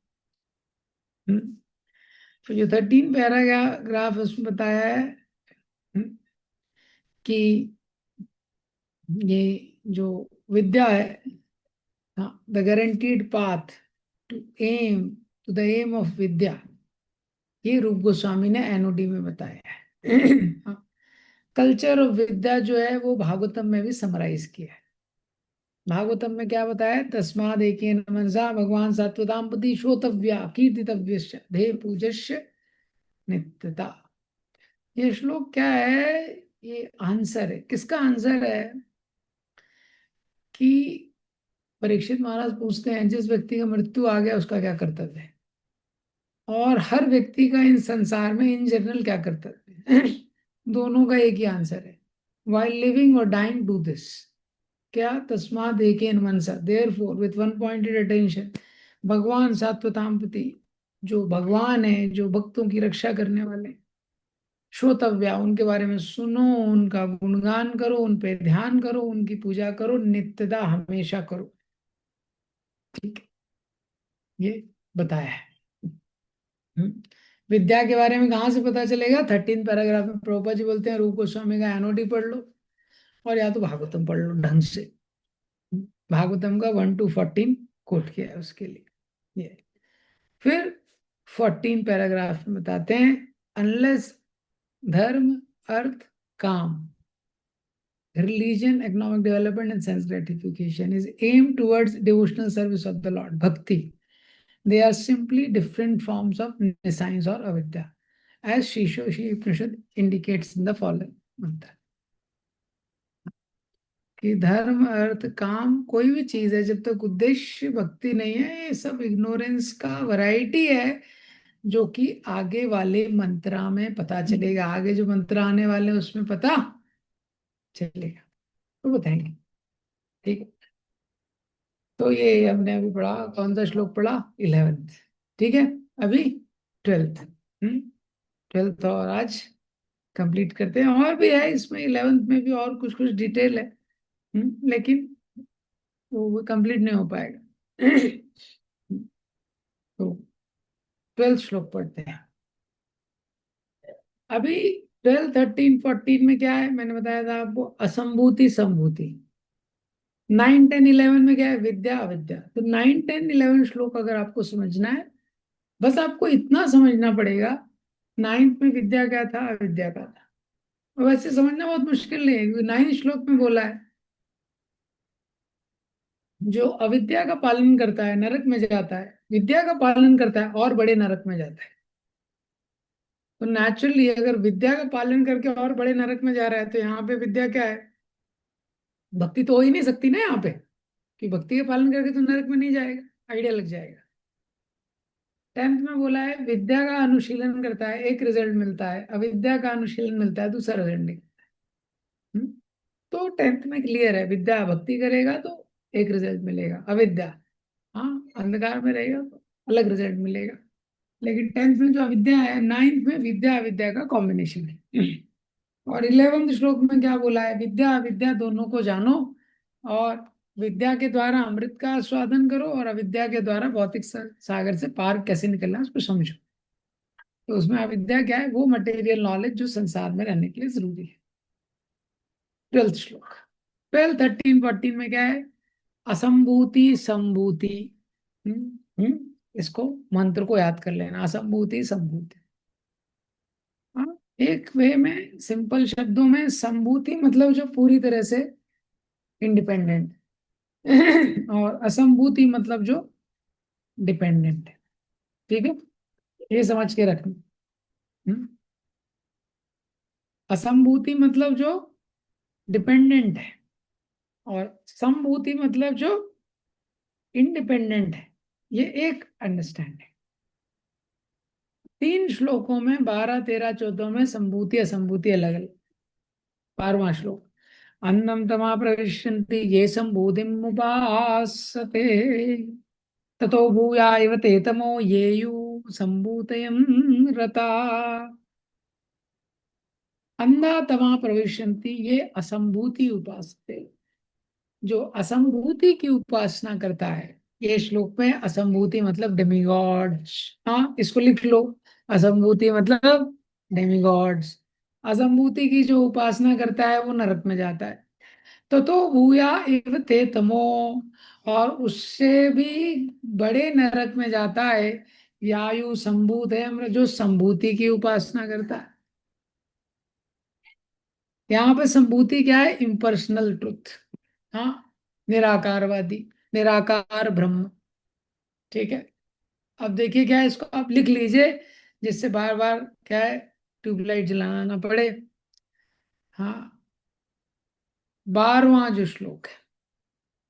तो जो 13 पैराग्राफ उसमें बताया है हम्म, कि ये जो विद्या है, the guaranteed path to aim to the aim of vidya, ये रूप गोस्वामी ने एनओडी में बताया है। कल्चर ऑफ विद्या जो है वो भागवतम में भी समराइज किया है। भागवतम में क्या बताया है? तस्माद एकेन मनसा भगवान सात्वताम पति श्रोतव्या कीर्तितव्यश्च धे पूजस्य नित्यता। ये श्लोक क्या है? ये आंसर है। किसका आंसर है? कि परीक्षित महाराज पूछते हैं जिस व्यक्ति का मृत्यु आ गया उसका क्या कर्तव्य है, और हर व्यक्ति का इन संसार में इन जनरल क्या कर्तव्य है। दोनों का एक ही आंसर है, वाइल लिविंग और डाइंग डू दिस। क्या? तस्माद एकेन मनसा therefore with one pointed attention भगवान सात्वतामपति, जो भगवान है, जो भक्तों की रक्षा करने वाले, श्रोतव्या उनके बारे में सुनो, उनका गुणगान करो, उन पे ध्यान करो, उनकी पूजा करो, नित्यता हमेशा करो। ठीक है, ये बताया है। हम्म। विद्या के बारे में कहाँ से पता चलेगा? 13 पैराग्राफ में प्रभुपाद जी बोलते हैं रूप गोस्वामी का एनओडी पढ़ लो, और या तो भागवतम पढ़ लो ढंग से। भागवतम का 1 to 14 कोट किया है उसके लिए। ये फिर 14 पैराग्राफ में बताते हैं, अनलेस धर्म अर्थ काम, religion, economic development, and sense gratification is aimed towards devotional service of the Lord, bhakti. They are simply different forms of nescience or avidya, as Shishoshi Upanishad indicates in the following mantra. कि धर्म अर्थ काम कोई भी चीज है, जब तक उद्देश्य भक्ति नहीं है, ये सब इग्नोरेंस का वैरायटी है, जो कि आगे वाले मंत्रा में पता चलेगा। आगे जो मंत्र आने वाले हैं उसमें पता चलेगा, तो बताएंगे। ठीक है, तो ये हमने अभी पढ़ा, कौन सा श्लोक पढ़ा? 11th। ठीक है, अभी 12th। 12th और आज कंप्लीट करते हैं। और भी है इसमें 11th में भी, और कुछ कुछ डिटेल है, लेकिन वो कंप्लीट नहीं हो पाएगा। तो 12th श्लोक पढ़ते हैं अभी। 12, 13, 14 में क्या है? मैंने बताया था आपको, असंभूति संभूति। 9, 10, 11 में क्या है? विद्या अविद्या। तो 9, 10, 11 श्लोक अगर आपको समझना है, बस आपको इतना समझना पड़ेगा, 9th में विद्या क्या था, अविद्या का था। वैसे समझना बहुत मुश्किल नहीं है, क्योंकि 9th श्लोक में बोला है जो अविद्या का पालन करता है नरक में जाता है, विद्या का पालन करता है और बड़े नरक में जाता है। तो नेचुरली अगर विद्या का पालन करके और बड़े नरक में जा रहा है, तो यहाँ पे विद्या क्या है? भक्ति तो हो ही नहीं सकती ना यहाँ पे, कि भक्ति का पालन करके तो नरक में नहीं जाएगा, आइडिया लग जाएगा। 10th में बोला है विद्या का अनुशीलन करता है एक रिजल्ट मिलता है, अविद्या का अनुशीलन मिलता है दूसरा रिजल्ट निकलता है। तो 10th में क्लियर है, विद्या भक्ति करेगा तो एक रिजल्ट मिलेगा, अविद्या हाँ अंधकार में रहेगा तो अलग रिजल्ट मिलेगा। लेकिन 10th में जो अविद्या है, 9th में विद्या अविद्या का कॉम्बिनेशन है। और 11th श्लोक में क्या बोला है? विद्या अविद्या दोनों को जानो, और विद्या के द्वारा अमृत का आस्वादन करो, और अविद्या के द्वारा भौतिक सागर से पार कैसे निकलना है उसको समझो। तो उसमें अविद्या क्या है? वो मटेरियल नॉलेज जो संसार में रहने के लिए जरूरी है। 12th श्लोक। 12, 13, 14 में क्या है? असंभूति संभूति। इसको मंत्र को याद कर लेना, असंभूति संभूति। हाँ, एक वे में सिंपल शब्दों में, संभूति मतलब जो पूरी तरह से इंडिपेंडेंट, और असंभूति मतलब जो डिपेंडेंट है। ठीक है, ये समझ के रखना। हम्म? असंभूति मतलब जो डिपेंडेंट है, और संभूति मतलब जो इंडिपेंडेंट है। ये एक अंडरस्टैंड है। 3 श्लोकों में 12, 13, 14 में संभूति असंभूति अलग अलग। 12वां श्लोक, अन्नम तमा प्रविशन्ति ये संभूतिम उपासते ततो भूया इव ते तमो ये यु संभूतयं रता। अंधा तमा प्रविशन्ति ये असंभूति उपासते, जो असंभूति की उपासना करता है। ये श्लोक में असंभूति मतलब डेमिगॉड्स, हाँ इसको लिख लो। असंभूति मतलब डेमिगॉड्स। असंभूति की जो उपासना करता है वो नरक में जाता है। तो भूया इव ते तमो, और उससे भी बड़े नरक में जाता है, यायु संभूत है, मतलब जो संभूति की उपासना करता है। यहाँ पे संभूति क्या है? Impersonal truth. हाँ, निराकारवादी, निराकार ब्रह्म। ठीक है। अब देखिए क्या है, इसको आप लिख लीजिए, जिससे बार बार क्या है, ट्यूबलाइट जलाना ना पड़े। हाँ, 12वां जो श्लोक है,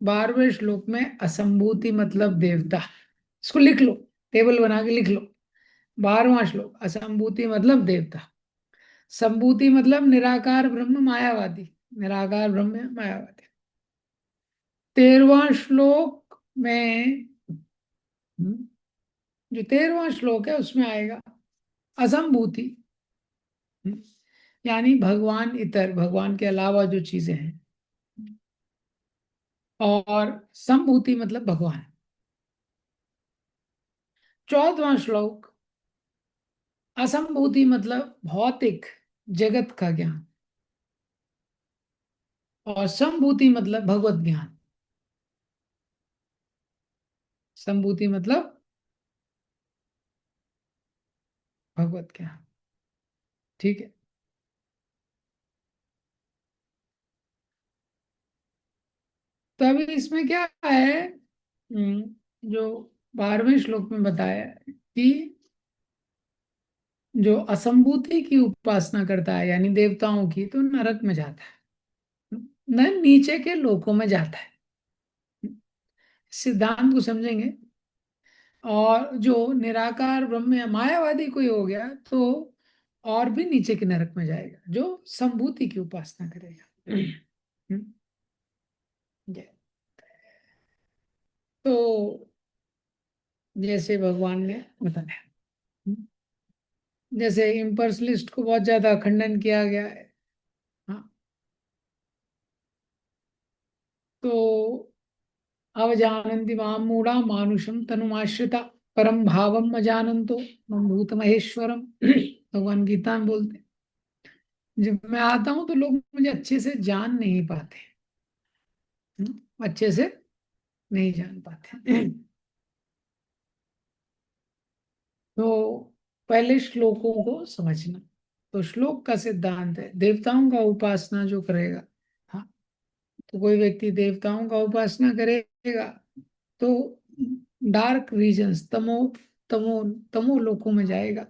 12वें श्लोक में असंभूति मतलब देवता। इसको लिख लो, टेबल बना के लिख लो। 12वां श्लोक, असंभूति मतलब देवता, संभूति मतलब निराकार ब्रह्म मायावादी, निराकार ब्रह्म मायावादी। 13वां श्लोक में, जो 13वां श्लोक है उसमें आएगा असंभूति। हम्म, यानी भगवान इतर, भगवान के अलावा जो चीजें हैं। और संभूति मतलब भगवान। 14वां श्लोक, असंभूति मतलब भौतिक जगत का ज्ञान, और संभूति मतलब भगवत ज्ञान। संभूति मतलब भगवत ज्ञान। ठीक है। तो अभी इसमें क्या है, जो 12वें श्लोक में बताया है कि जो असंभूति की उपासना करता है, यानी देवताओं की, तो नरक में जाता है, न नीचे के लोकों में जाता है। सिद्धांत को समझेंगे। और जो निराकार ब्रह्म या मायावादी कोई हो गया तो और भी नीचे के नरक में जाएगा, जो संभूति की उपासना करेगा। हम्म, ये। तो जैसे भगवान ने बताया, जैसे इम्पर्सलिस्ट को बहुत ज्यादा खंडन किया गया है। हाँ, तो अवजानन्ति मां मूढ़ा मानुषम तनुमाश्रिता परम भावम अजानन्तो मम भूत महेश्वरम। भगवान गीता में बोलते हैं, जब मैं आता हूं तो लोग मुझे अच्छे से जान नहीं पाते। अच्छे से नहीं जान पाते। तो पहले श्लोकों को समझना। तो श्लोक का सिद्धांत है, देवताओं का उपासना जो करेगा, हाँ, तो कोई व्यक्ति देवताओं का उपासना करेगा तो डार्क रीजन्स, तमो तमो तमो लोकों में जाएगा।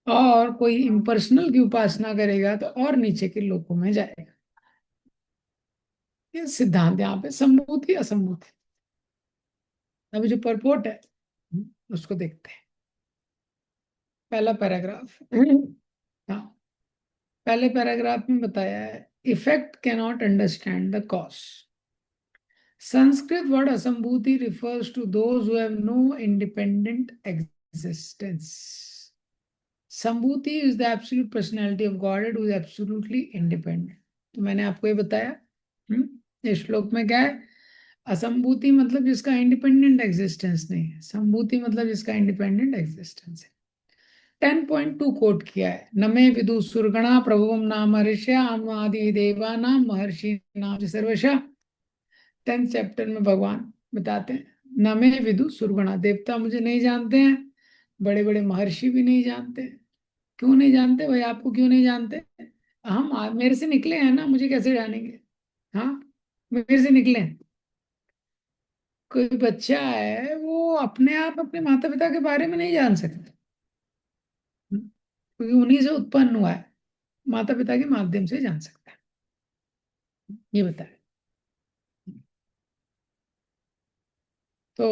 और कोई इम्पर्सनल की उपासना करेगा तो और नीचे के लोकों में जाएगा। ये सिद्धांत यहाँ पे संभूति असंभूति। अभी जो परपोर्ट है, उसको देखते हैं। पहला पैराग्राफ। हाँ, पहले पैराग्राफ में बताया है, effect cannot understand the cause. Sanskrit word asambhuti refers to those who have no independent existence. Sambhuti is the absolute personality of God who is absolutely independent. तो मैंने आपको ये बताया। इस श्लोक में क्या है, असंभूति मतलब जिसका इंडिपेंडेंट एग्जिस्टेंस नहीं है, संभूति मतलब जिसका इंडिपेंडेंट एग्जिस्टेंस है। 10.2 कोट किया है, नमे विदु सुरगणा प्रभुवम नाम ऋष्या आदि देवा नाम महर्षि नाम सर्वशा। 10th चैप्टर में भगवान बताते हैं, नमे विदु सुरगणा, देवता मुझे नहीं जानते हैं, बड़े बड़े महर्षि भी नहीं जानते। क्यों नहीं जानते भाई, आपको क्यों नहीं जानते? हम मेरे से निकले हैं ना, मुझे कैसे जानेंगे? हाँ, मेरे से निकले हैं। कोई बच्चा है, वो अपने आप अपने माता पिता के बारे में नहीं जान सकता, क्योंकि उन्हीं से उत्पन्न हुआ है, माता पिता के माध्यम से जान सकता है। ये बताया। तो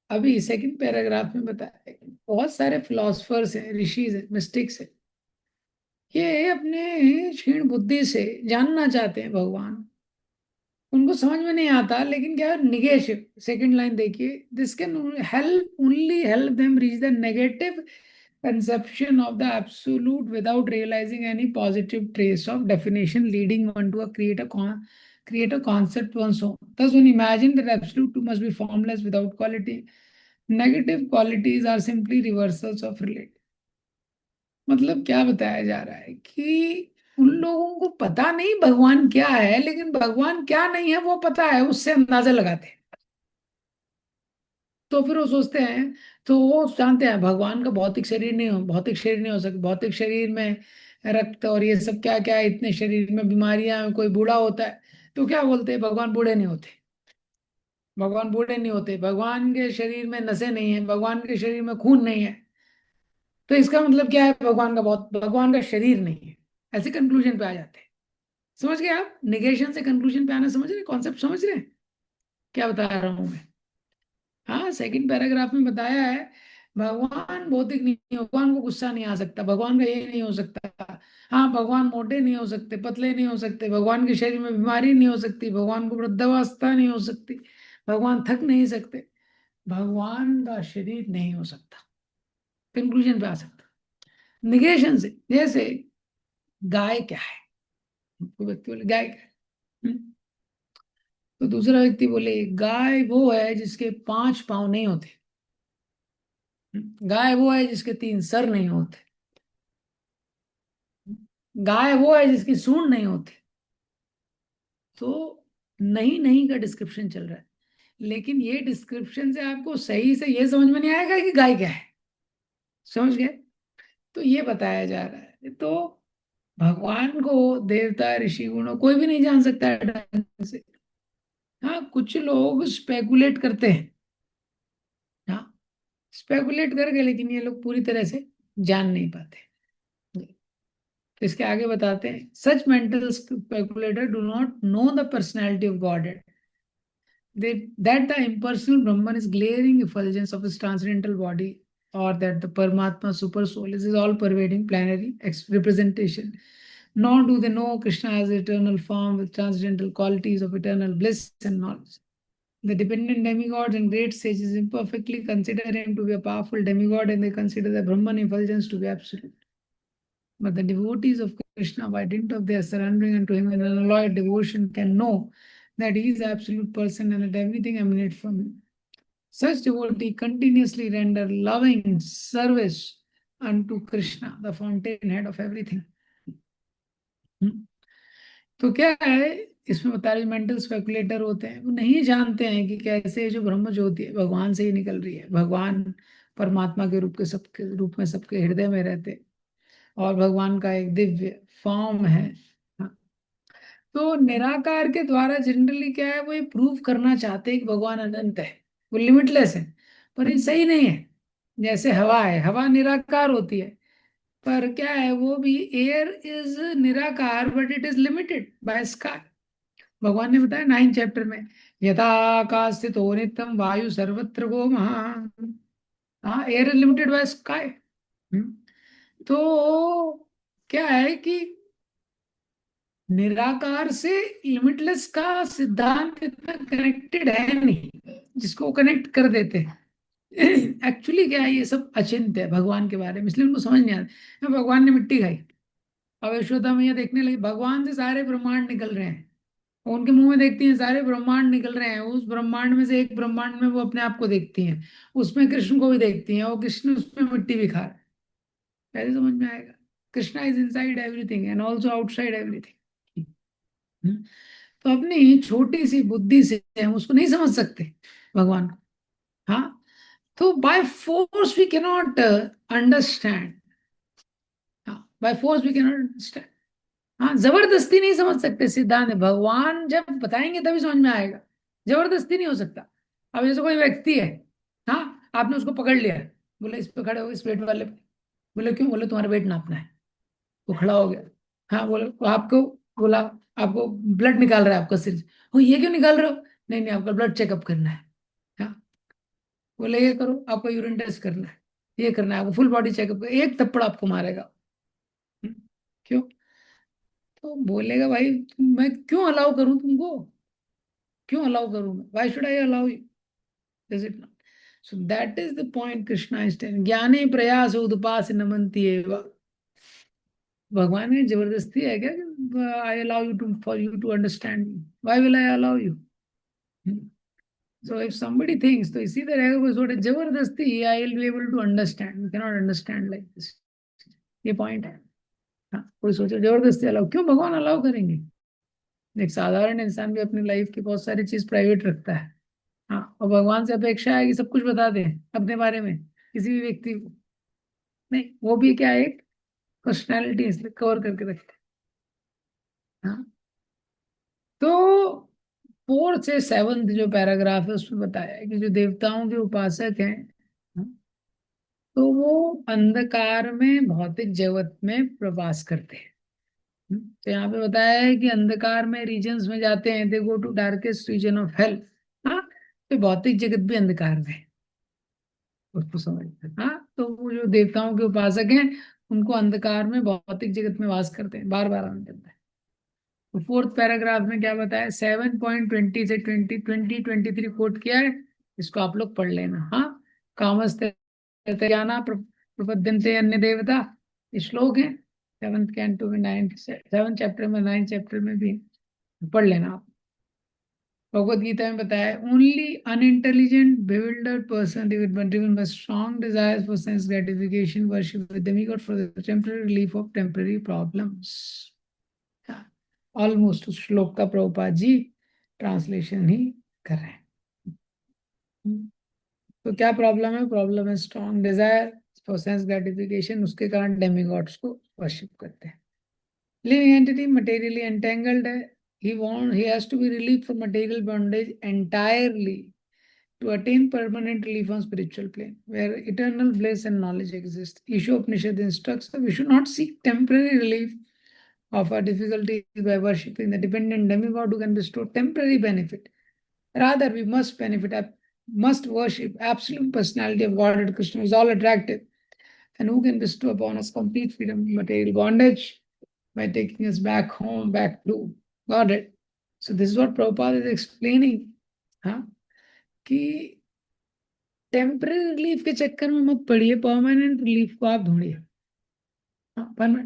अभी सेकंड पैराग्राफ में बताया है कि बहुत सारे फिलोसफर्स हैं, ऋषिज हैं, मिस्टिक्स हैं, ये अपने क्षीण बुद्धि से जानना चाहते हैं भगवान, उनको समझ में नहीं आता, लेकिन क्या, निगेशन, सेकंड लाइन देखिए, this can help only help them reach the negative conception of the absolute without realizing any positive trace of definition leading one to create a concept one's own. Thus, when imagine that absolute two must be formless without quality, negative qualities are simply reversals of relate. मतलब क्या बताया जा रहा है कि उन लोगों को पता नहीं भगवान क्या है, लेकिन भगवान क्या नहीं है वो पता है, उससे अंदाजा लगाते हैं। तो फिर वो सोचते हैं, तो वो जानते हैं भगवान का भौतिक शरीर नहीं हो सकता, भौतिक शरीर में रक्त और ये सब क्या क्या है, इतने शरीर में बीमारियां हैं, कोई बूढ़ा होता है तो क्या बोलते हैं भगवान बूढ़े नहीं होते। भगवान बूढ़े नहीं होते, भगवान के शरीर में नसें नहीं है, भगवान के शरीर में खून नहीं है। तो इसका मतलब क्या है, भगवान का शरीर नहीं है। ऐसे कंक्लूजन पे आ जाते हैं। समझ गए आप, निगेशन से कंक्लूजन पे आना समझ रहे, कॉन्सेप्ट समझ रहे हैं क्या बता रहा हूं मैं। हाँ, सेकंड पैराग्राफ में बताया है भगवान भौतिक नहीं है, भगवान को गुस्सा नहीं आ सकता, भगवान का ये नहीं हो सकता। हाँ, भगवान मोटे नहीं हो सकते, पतले नहीं हो सकते, भगवान के शरीर में बीमारी नहीं हो सकती, भगवान को वृद्धावस्था नहीं हो सकती, भगवान थक नहीं सकते, भगवान का शरीर नहीं हो सकता। कंक्लूजन पे आ सकता निगेशन से। जैसे गाय क्या है, कोई व्यक्ति बोले गाय क्या है, हम्म? तो दूसरा व्यक्ति बोले गाय वो है जिसके 5 पाँव नहीं होते, गाय वो है जिसके 3 सर नहीं होते, गाय वो है जिसकी सूंड नहीं होती। तो नहीं नहीं का डिस्क्रिप्शन चल रहा है, लेकिन ये डिस्क्रिप्शन से आपको सही से ये समझ में नहीं आएगा कि गाय क्या है। समझ गए। तो ये बताया जा रहा है, तो भगवान को देवता ऋषि गुणों कोई भी नहीं जान सकता है ढंग से। हाँ, कुछ लोग स्पेकुलेट करते हैं, हाँ, स्पेकुलेट करके, लेकिन ये लोग पूरी तरह से जान नहीं पाते। तो इसके आगे बताते हैं such mental speculator do not know the personality of God, that the impersonal Brahman is glaring effulgence of his transcendental body, or that the Paramatma super soul is his all pervading plenary representation. Nor do they know Krishna as eternal form with transcendental qualities of eternal bliss and knowledge. The dependent demigods and great sages imperfectly consider him to be a powerful demigod, and they consider the Brahman effulgence to be absolute. But the devotees of Krishna, by dint of their surrendering unto him in unalloyed devotion, can know that he is absolute person and that everything emanates from him. Such devotee continuously render loving service unto Krishna, the fountainhead of everything. तो क्या है, इसमें बता रहे mental speculator होते हैं, वो नहीं जानते हैं कि कैसे जो ब्रह्म ज्योति है भगवान से ही निकल रही है, भगवान परमात्मा के रूप में सबके हृदय में रहते हैं, और भगवान का एक दिव्य फॉर्म है। हाँ, तो निराकार के द्वारा जनरली क्या है, वो ये प्रूव करना चाहते हैं कि भगवान अनंत है, वो लिमिटलेस है, पर ये सही नहीं है। जैसे हवा है, हवा निराकार होती है, पर क्या है, वो भी एयर इज निराकार but it is limited by sky. भगवान ने बताया 9 चैप्टर में, यथा आकाश स्थितो नित्यम वायु सर्वत्र गो महान। हाँ, air is limited by sky. तो क्या है कि निराकार से लिमिटलेस का सिद्धांत इतना कनेक्टेड है नहीं, जिसको कनेक्ट कर देते हैं। एक्चुअली क्या है, ये सब अचिंत्य है भगवान के बारे में, इसलिए उनको समझ नहीं आता। भगवान ने मिट्टी खाई, अब यशोदा मैया देखने लगी भगवान से सारे ब्रह्मांड निकल रहे हैं, उनके मुंह में देखती हैं सारे ब्रह्मांड निकल रहे हैं, उस ब्रह्मांड में से एक ब्रह्मांड में वो अपने आप को देखती हैं, उसमें कृष्ण को भी देखती हैं, और कृष्ण उसमें मिट्टी भी खा रहा है। कैसे समझ में आएगा। Krishna is inside everything and also outside everything. तो अपनी छोटी सी बुद्धि से हम उसको नहीं समझ सकते भगवान को। हाँ, तो by force we cannot understand. हाँ, by force we cannot understand. हाँ, जबरदस्ती नहीं समझ सकते सिद्धांत, भगवान जब बताएंगे तभी समझ में आएगा, जबरदस्ती नहीं हो सकता। अब जैसे कोई व्यक्ति है, हाँ, आपने उसको पकड़ लिया, बोले इस पे खड़े हो, इस वेट वाले पे। बोले क्यों, बोले तुम्हारा वेट नापना है। वो खड़ा हो गया। हाँ, बोले "तो आपको, बोला आपको ब्लड निकाल रहा है आपका सिर। हो, ये क्यों निकाल रहे हो, नहीं नहीं आपका ब्लड चेकअप करना है। हाँ, बोले ये करो, आपको यूरिन टेस्ट करना है, ये करना है, आपको फुल बॉडी चेकअप, एक थप्पड़ आपको मारेगा। हम्म, क्यों। तो बोलेगा भाई मैं क्यों अलाउ करूं तुमको, क्यों अलाउ करूं मैं, why should I allow you, is it not. So that is the point Krishna is telling, ज्ञाने प्रयास उदपास नमंती एव। भगवान ने जबरदस्ती है क्या, I allow you to for you to understand me, why will I allow you. So if somebody thinks, तो इसी तरह का कोई सोचे जबरदस्ती I will be able to understand, we can not understand like this. ये पॉइंट है। हाँ, कोई सोचे जबरदस्ती अलाउ, क्यों भगवान अलाउ करेंगे। एक साधारण इंसान भी अपनी लाइफ की बहुत सारी चीज प्राइवेट रखता है। हाँ, और भगवान से अपेक्षा है कि सब कुछ बता दे अपने बारे में। किसी भी व्यक्ति को नहीं, वो भी क्या है, एक पर्सनैलिटी, इसलिए कवर करके रखते हैं। हाँ, तो फोर्थ से सेवंथ जो पैराग्राफ है उसमें बताया है कि जो देवताओं के उपासक हैं, हाँ, तो वो अंधकार में भौतिक जगत में प्रवास करते हैं। तो यहाँ पे बताया है कि अंधकार में रीजन्स में जाते हैं, they go to darkest region of health. हाँ, तो भौतिक जगत भी अंधकार में है, उसको समझते हैं। हाँ, तो वो जो देवताओं के उपासक हैं, उनको अंधकार में भौतिक जगत में वास करते हैं, बार बार आना पड़ता है। तो फोर्थ पैराग्राफ में क्या बताया, 7.20 से 20 23 कोट किया है, इसको आप लोग पढ़ लेना। हाँ, कामस्ते ज्ञाना प्रपद्यन्ते अन्य देवता, ये श्लोक है 7th कैंटो में 9th 7th चैप्टर में 9th चैप्टर में भी पढ़ लेना आप। भगवत गीता में बताया है, only unintelligent bewildered person driven by strong desires for sense gratification worship with demigod for the temporary relief of temporary problems। Almost उस श्लोक का प्रभुपाद जी ट्रांसलेशन ही कर रहे हैं। तो क्या प्रॉब्लम है, प्रॉब्लम है strong desire for sense gratification, उसके कारण डेमिगॉड्स को वर्शिप करते हैं। लिविंग एंटिटी मटेरियली एंटेंगल्ड है, he has to be relieved from material bondage entirely to attain permanent relief on spiritual plane where eternal bliss and knowledge exist। Isha Upanishad instructs that we should not seek temporary relief of our difficulties by worshipping the dependent demigod who can bestow temporary benefit. Rather, we must worship absolute personality of Godhead Krishna, who is all attractive and who can bestow upon us complete freedom from material bondage by taking us back home, back to Godhead. So this is what Prabhupada is explaining, हाँ, कि temporary relief के चक्कर में मत पड़िए, permanent relief को आप ढूंढिए।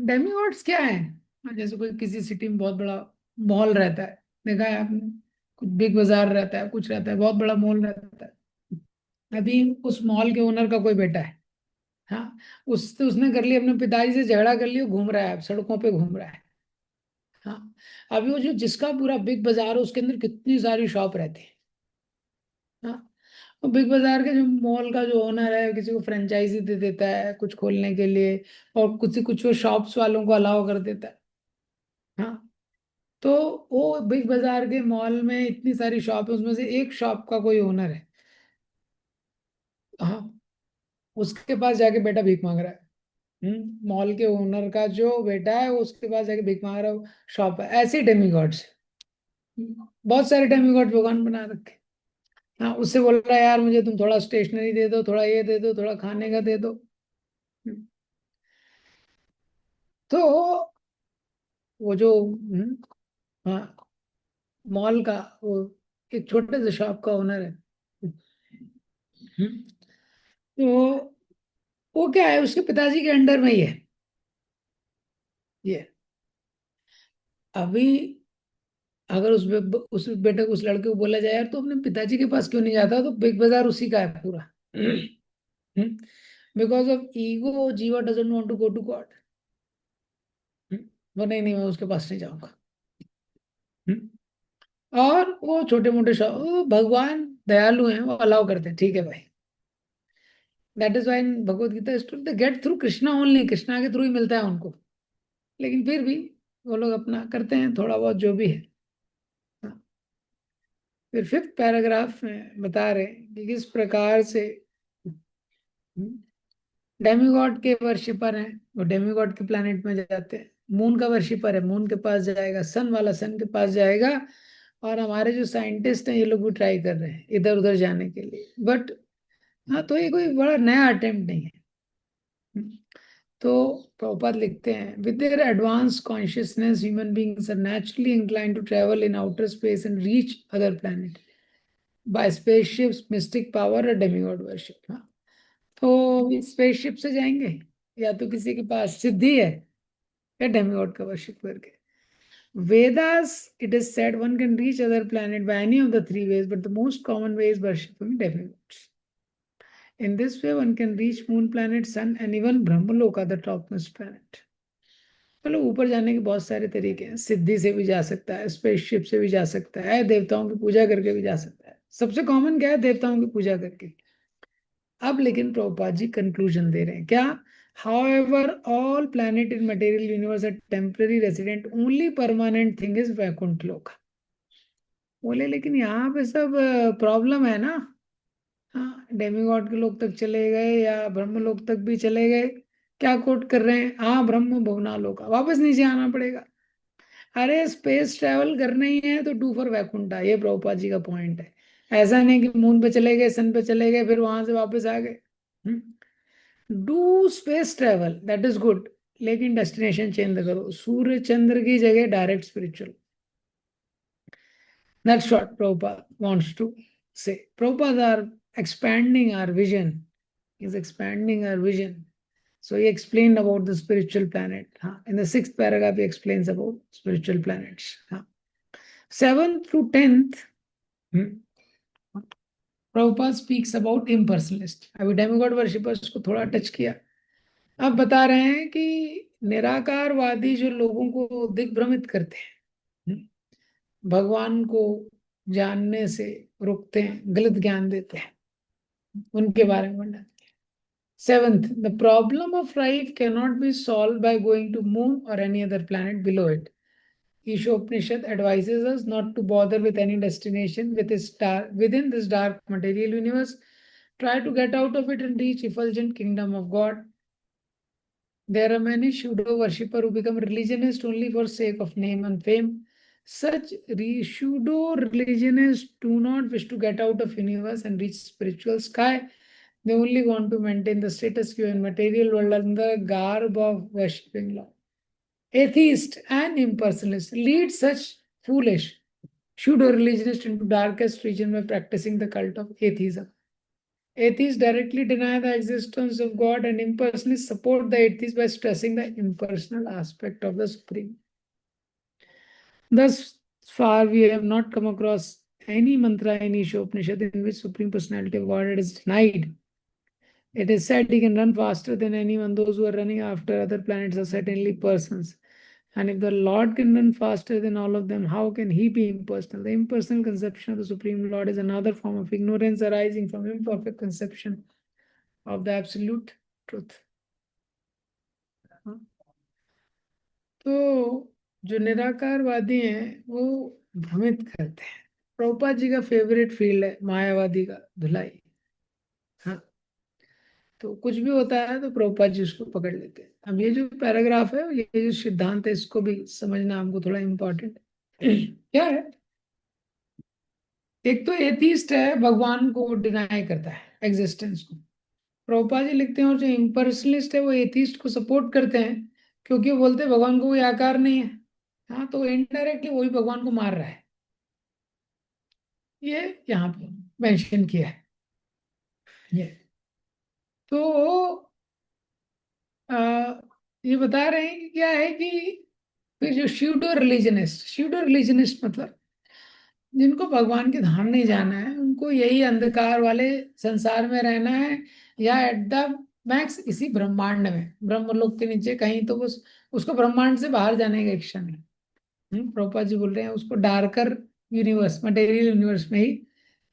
Demigods क्या है, जैसे कोई किसी सिटी में बहुत बड़ा मॉल रहता है, देखा है आपने, कुछ बिग बाजार रहता है, कुछ रहता है, बहुत बड़ा मॉल रहता है। अभी उस मॉल के ओनर का कोई बेटा है, हाँ, उसने कर लिया, अपने पिताजी से झगड़ा कर लिया, घूम रहा है, अब सड़कों पे घूम रहा है। हाँ, अभी वो जो जिसका पूरा बिग बाजार है उसके अंदर कितनी सारी शॉप रहती है। हाँ, तो बिग बाजार के जो मॉल का जो ओनर है, किसी को फ्रेंचाइजी दे देता है कुछ खोलने के लिए, और कुछ कुछ वो शॉप्स वालों को अलाउ कर देता है। हाँ, तो वो बिग बाजार के मॉल में इतनी सारी शॉप है, उसमें से एक शॉप का कोई ओनर है, हाँ, उसके पास जाके बेटा भीख मांग रहा है। मॉल के ओनर का जो बेटा है वो उसके पास जाके भीख मांग रहा है, शॉप है। ऐसे डेमीगॉड्स, बहुत सारे डेमीगॉड भगवान बना रखे। हाँ, उससे बोल रहा है यार मुझे तुम थोड़ा स्टेशनरी दे दो, थोड़ा ये दे दो, थोड़ा खाने का दे दो। हम्म, तो वो जो हाँ, मॉल का वो एक छोटे से शॉप का ओनर है। हम्म, तो वो क्या है, उसके पिताजी के अंडर में ही है ये। अभी अगर उस बेटे को, उस लड़के को बोला जाए यार तो अपने पिताजी के पास क्यों नहीं जाता, तो बिग बाजार उसी का है पूरा। बिकॉज ऑफ ईगो जीवा doesn't want to go to God. वो नहीं नहीं, मैं उसके पास नहीं जाऊंगा। और वो छोटे मोटे भगवान दयालु हैं, वो अलाउ करते हैं, ठीक है भाई। That is why in Bhagavad Gita story they get through Krishna only, Krishna के थ्रू ही मिलता है उनको। लेकिन फिर भी वो लोग अपना करते हैं थोड़ा बहुत जो भी है। हाँ। फिर फिफ्थ पैराग्राफ में बता रहे हैं कि किस प्रकार से डेमीगॉड के वर्शिपर हैं, वो डेमीगॉड के प्लैनेट में जाते हैं। मून का वर्शिपर है, मून के पास जाएगा, सन वाला सन के पास जाएगा। और हमारे जो साइंटिस्ट हैं ये लोग भी ट्राई कर रहे हैं इधर उधर जाने के लिए, बट हाँ, तो ये कोई बड़ा नया अटेम्प्ट नहीं है। तो प्रभुपाद लिखते हैं, with their advance consciousness human beings are naturally inclined to travel in outer space and reach other planet by spaceships, mystic power और डेमीगॉड वर्शिप। हाँ, तो स्पेसशिप से जाएंगे, या तो किसी के पास सिद्धि है, या डेमीगॉड का वर्शिप करके। Vedas it is said one can reach other planet by any of the three ways, but the most common way is worshipping demigods. In this way, one can reach moon, planet, sun, and even Brahmaloka, the topmost planet। मतलब ऊपर जाने के बहुत सारे तरीके हैं, सिद्धि से भी जा सकता है, स्पेसशिप से भी जा सकता है, देवताओं की पूजा करके भी जा सकता है। सबसे कॉमन क्या है, देवताओं की पूजा करके। अब लेकिन प्रभुपाद जी कंक्लूजन दे रहे हैं क्या? However, all planet in material universe are temporary resident. Only permanent thing is Vaikuntha लोक. बोले लेकिन यहाँ पे सब प्रॉब्लम है ना। हाँ, डेमीगॉड के लोग तक चले गए या ब्रह्म लोक तक भी चले गए। क्या कोट कर रहे हैं? हाँ, ब्रह्म भुवना लोक, वापस नीचे आना पड़ेगा। अरे स्पेस ट्रेवल करना ही है तो डू फॉर वैकुंठा, ये प्रभुपाद जी का पॉइंट है। ऐसा नहीं कि मून पे चले गए, सन पे चले गए, फिर वहां से वापस आ गए। Do space travel, that is good, लेकिन डेस्टिनेशन चेंज करो। सूर्य चंद्र की जगह direct spiritual. That's what Prabhupada wants to say. Prabhupada are expanding our vision. He's expanding our vision. So he explained about the spiritual planet. In the sixth paragraph, he explains about spiritual planets. 7th through 10th, Prabhupada speaks about impersonalist. अभी demigod worshippers को थोड़ा touch किया। अब बता रहे हैं कि निराकारवादी जो लोगों को दिग्भ्रमित करते हैं, भगवान को जानने से रोकते हैं, गलत ज्ञान देते हैं, उनके बारे में वर्णन। 7th, the problem of life cannot be solved by going to moon or any other planet below it. Ishopanishad advises us not to bother with any destination within this dark material universe. Try to get out of it and reach effulgent kingdom of God. There are many pseudo worshippers who become religionists only for sake of name and fame. Such pseudo religionists do not wish to get out of universe and reach spiritual sky. They only want to maintain the status quo in material world under the garb of worshipping law. Atheist and impersonalists lead such foolish pseudo religionists into darkest region by practicing the cult of atheism. Atheists directly deny the existence of God, and impersonalists support the atheists by stressing the impersonal aspect of the Supreme. Thus far, we have not come across any mantra in Ishopanishad in which Supreme Personality of Godhead is denied. It is said he can run faster than anyone. Those who are running after other planets are certainly persons. And if the Lord can run faster than all of them, how can he be impersonal? The impersonal conception of the Supreme Lord is another form of ignorance arising from imperfect conception of the absolute truth. तो जो निराकारवादी हैं वो भ्रमित करते हैं। प्रभुपाद जी का favourite field है मायावादी का धुलाई। हाँ, तो कुछ भी होता है तो प्रभुपाद जी उसको पकड़ लेते हैं। अब ये जो पैराग्राफ है, ये जो सिद्धांत है, इसको भी समझना हमको थोड़ा इम्पोर्टेंट क्या है। एक तो एथिस्ट है, भगवान को डिनाई करता है, एग्जिस्टेंस को। प्रभुपाद जी लिखते हैं, और जो इम्पर्सनलिस्ट है वो एथिस्ट को सपोर्ट करते हैं, क्योंकि वो बोलते हैं भगवान को कोई आकार नहीं है। हाँ, तो इनडायरेक्टली वही भगवान को मार रहा है। ये यहाँ पे मेंशन किया है। ये तो आ, ये बता रहे हैं कि क्या है कि फिर जो स्यूडो रिलीजनिस्ट मतलब जिनको भगवान के धाम नहीं जाना है, उनको यही अंधकार वाले संसार में रहना है, या एट द मैक्स इसी ब्रह्मांड में, ब्रह्मलोक के नीचे कहीं, तो बस उसको ब्रह्मांड से बाहर जाने का इच्छा नहीं। प्रभुपाद जी बोल रहे हैं उसको डार्कर यूनिवर्स, मटेरियल यूनिवर्स में ही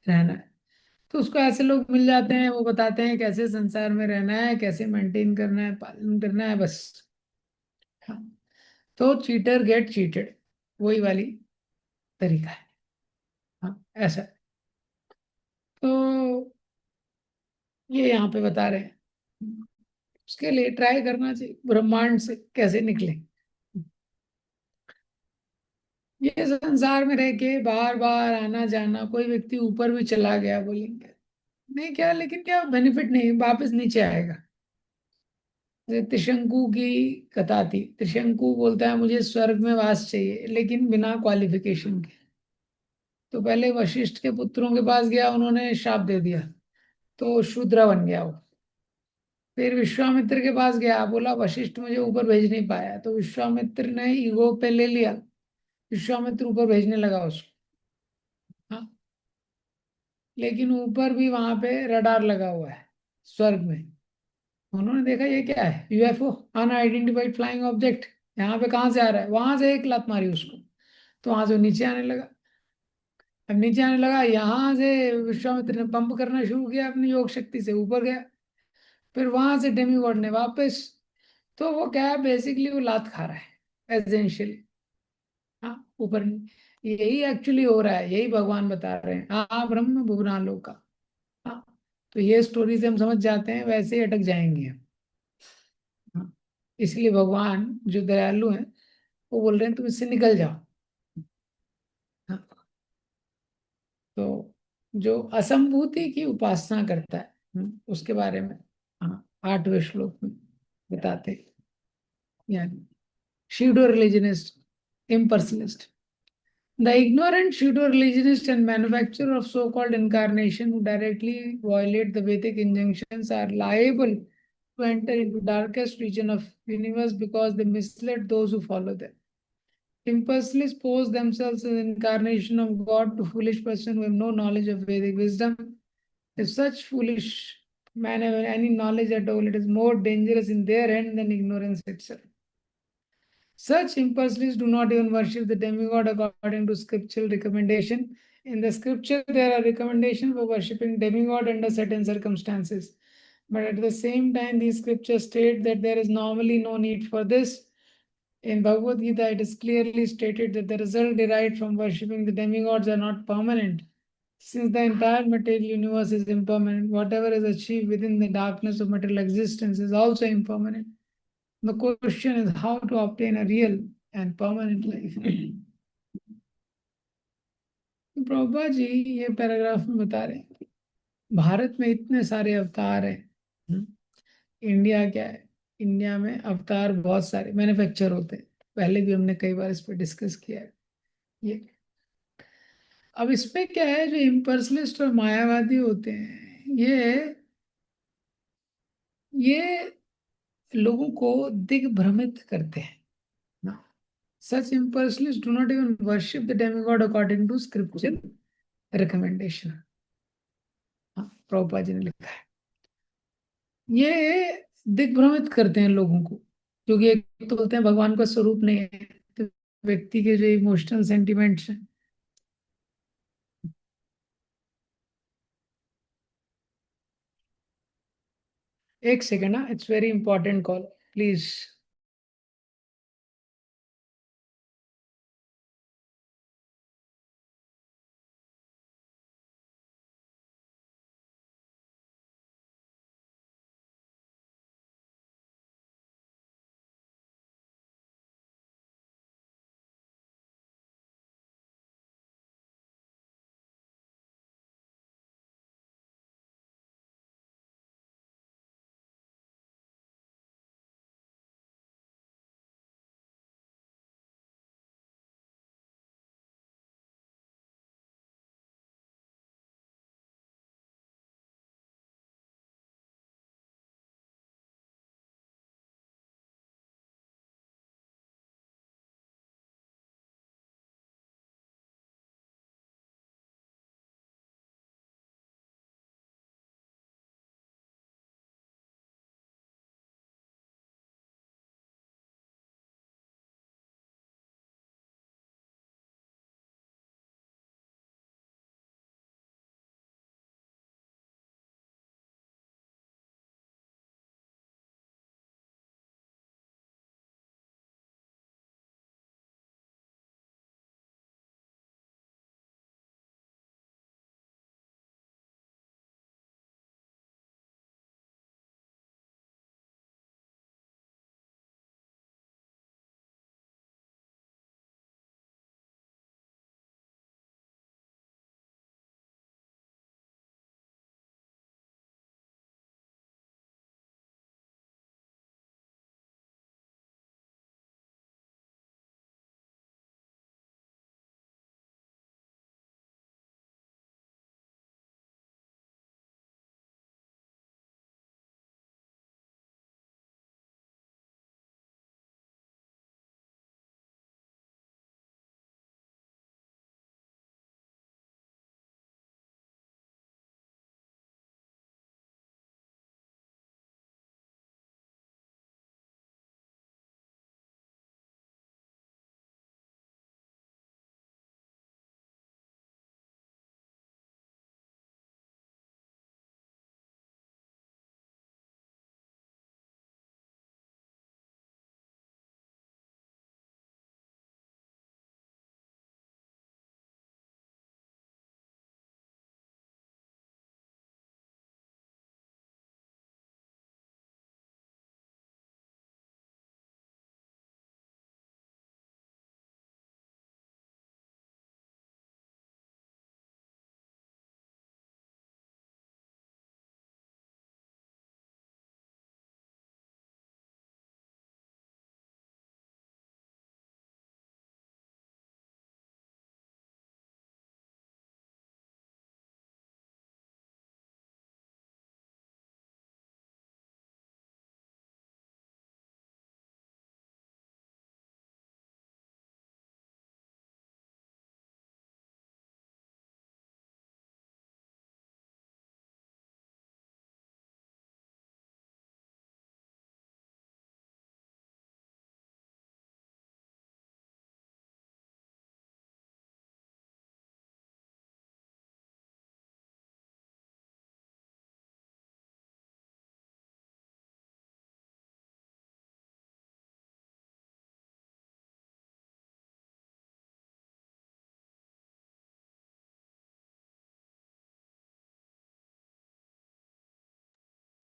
रहना है। तो उसको ऐसे लोग मिल जाते हैं, वो बताते हैं कैसे संसार में रहना है, कैसे मेंटेन करना है, पालन करना है, बस। हाँ, तो चीटर गेट चीटेड, वही वाली तरीका है। हाँ, ऐसा है। तो ये यहाँ पे बता रहे हैं उसके लिए ट्राई करना चाहिए ब्रह्मांड से कैसे निकले। ये संसार में रह के बार बार आना जाना, कोई व्यक्ति ऊपर भी चला गया बोलेंगे नहीं क्या, लेकिन क्या बेनिफिट नहीं, वापस नीचे आएगा। जैसे त्रिशंकु की कथा थी, त्रिशंकु बोलता है मुझे स्वर्ग में वास चाहिए, लेकिन बिना क्वालिफिकेशन के। तो पहले वशिष्ठ के पुत्रों के पास गया, उन्होंने शाप दे दिया, तो शूद्र बन गया वो। फिर विश्वामित्र के पास गया, बोला वशिष्ठ मुझे ऊपर भेज नहीं पाया, तो विश्वामित्र ने ईगो पे ले लिया, विश्वामित्र ऊपर भेजने लगा उसको। हाँ, लेकिन ऊपर भी वहां पे रडार लगा हुआ है स्वर्ग में। उन्होंने देखा ये क्या है, यूएफओ, अनआइडेंटिफाइड फ्लाइंग ऑब्जेक्ट, यहाँ पे कहाँ से आ रहा है, वहां से एक लात मारी उसको, तो वहां से वो नीचे आने लगा। अब नीचे आने लगा, यहाँ से विश्वामित्र ने पंप करना शुरू किया अपनी योग शक्ति से, ऊपर गया। फिर वहां से डेमीगॉड ने वापस। तो वो क्या है, बेसिकली वो लात खा रहा है एसेंशियली। हाँ, ऊपर नहीं। यही एक्चुअली हो रहा है, यही भगवान बता रहे हैं, हाँ ब्रह्म भुवनालोका। हाँ, तो ये स्टोरी से हम समझ जाते हैं, वैसे ही अटक जाएंगे हम। हाँ, इसलिए भगवान जो दयालु हैं वो बोल रहे हैं तुम इससे निकल जाओ। हाँ, तो जो असंभूति की उपासना करता है, उसके बारे में, हाँ, 8वें श्लोक में बताते हैं। यानी pseudo religionist, impersonalist. The ignorant pseudo religionist and manufacturer of so called incarnation who directly violate the Vedic injunctions are liable to enter into darkest region of universe because they misled those who follow them. Impulsively pose themselves as incarnation of God to foolish person who have no knowledge of Vedic wisdom. If such foolish man have any knowledge at all, it is more dangerous in their end than ignorance itself. Such impulsives do not even worship the demigod according to scriptural recommendation. In the scripture, there are recommendations for worshipping demigod under certain circumstances. But at the same time, these scriptures state that there is normally no need for this. In Bhagavad Gita, it is clearly stated that the result derived from worshipping the demigods are not permanent. Since the entire material universe is impermanent, whatever is achieved within the darkness of material existence is also impermanent. The question is how to obtain a real and permanent life. Prabhupada ji ये paragraph में बता रहे हैं, भारत में इतने सारे अवतार हैं। हम्म, इंडिया क्या है, इंडिया में अवतार बहुत सारे मैन्युफैक्चर होते हैं। पहले भी हमने कई बार इस पर डिस्कस किया है ये। अब इसमें क्या है, जो इम्पर्सनलिस्ट और मायावादी होते हैं, ये लोगों को दिग्भ्रमित करते हैं। Such impersonalists do not even worship the demigod according to scripture recommendation. हाँ, प्रभुपाद जी ने लिखा है। ये दिग्भ्रमित करते हैं लोगों को, क्योंकि एक तो बोलते हैं भगवान का स्वरूप नहीं है, तो व्यक्ति के जो इमोशनल सेंटिमेंट्स हैं। एक सेकेंड, ना it's very important call, please.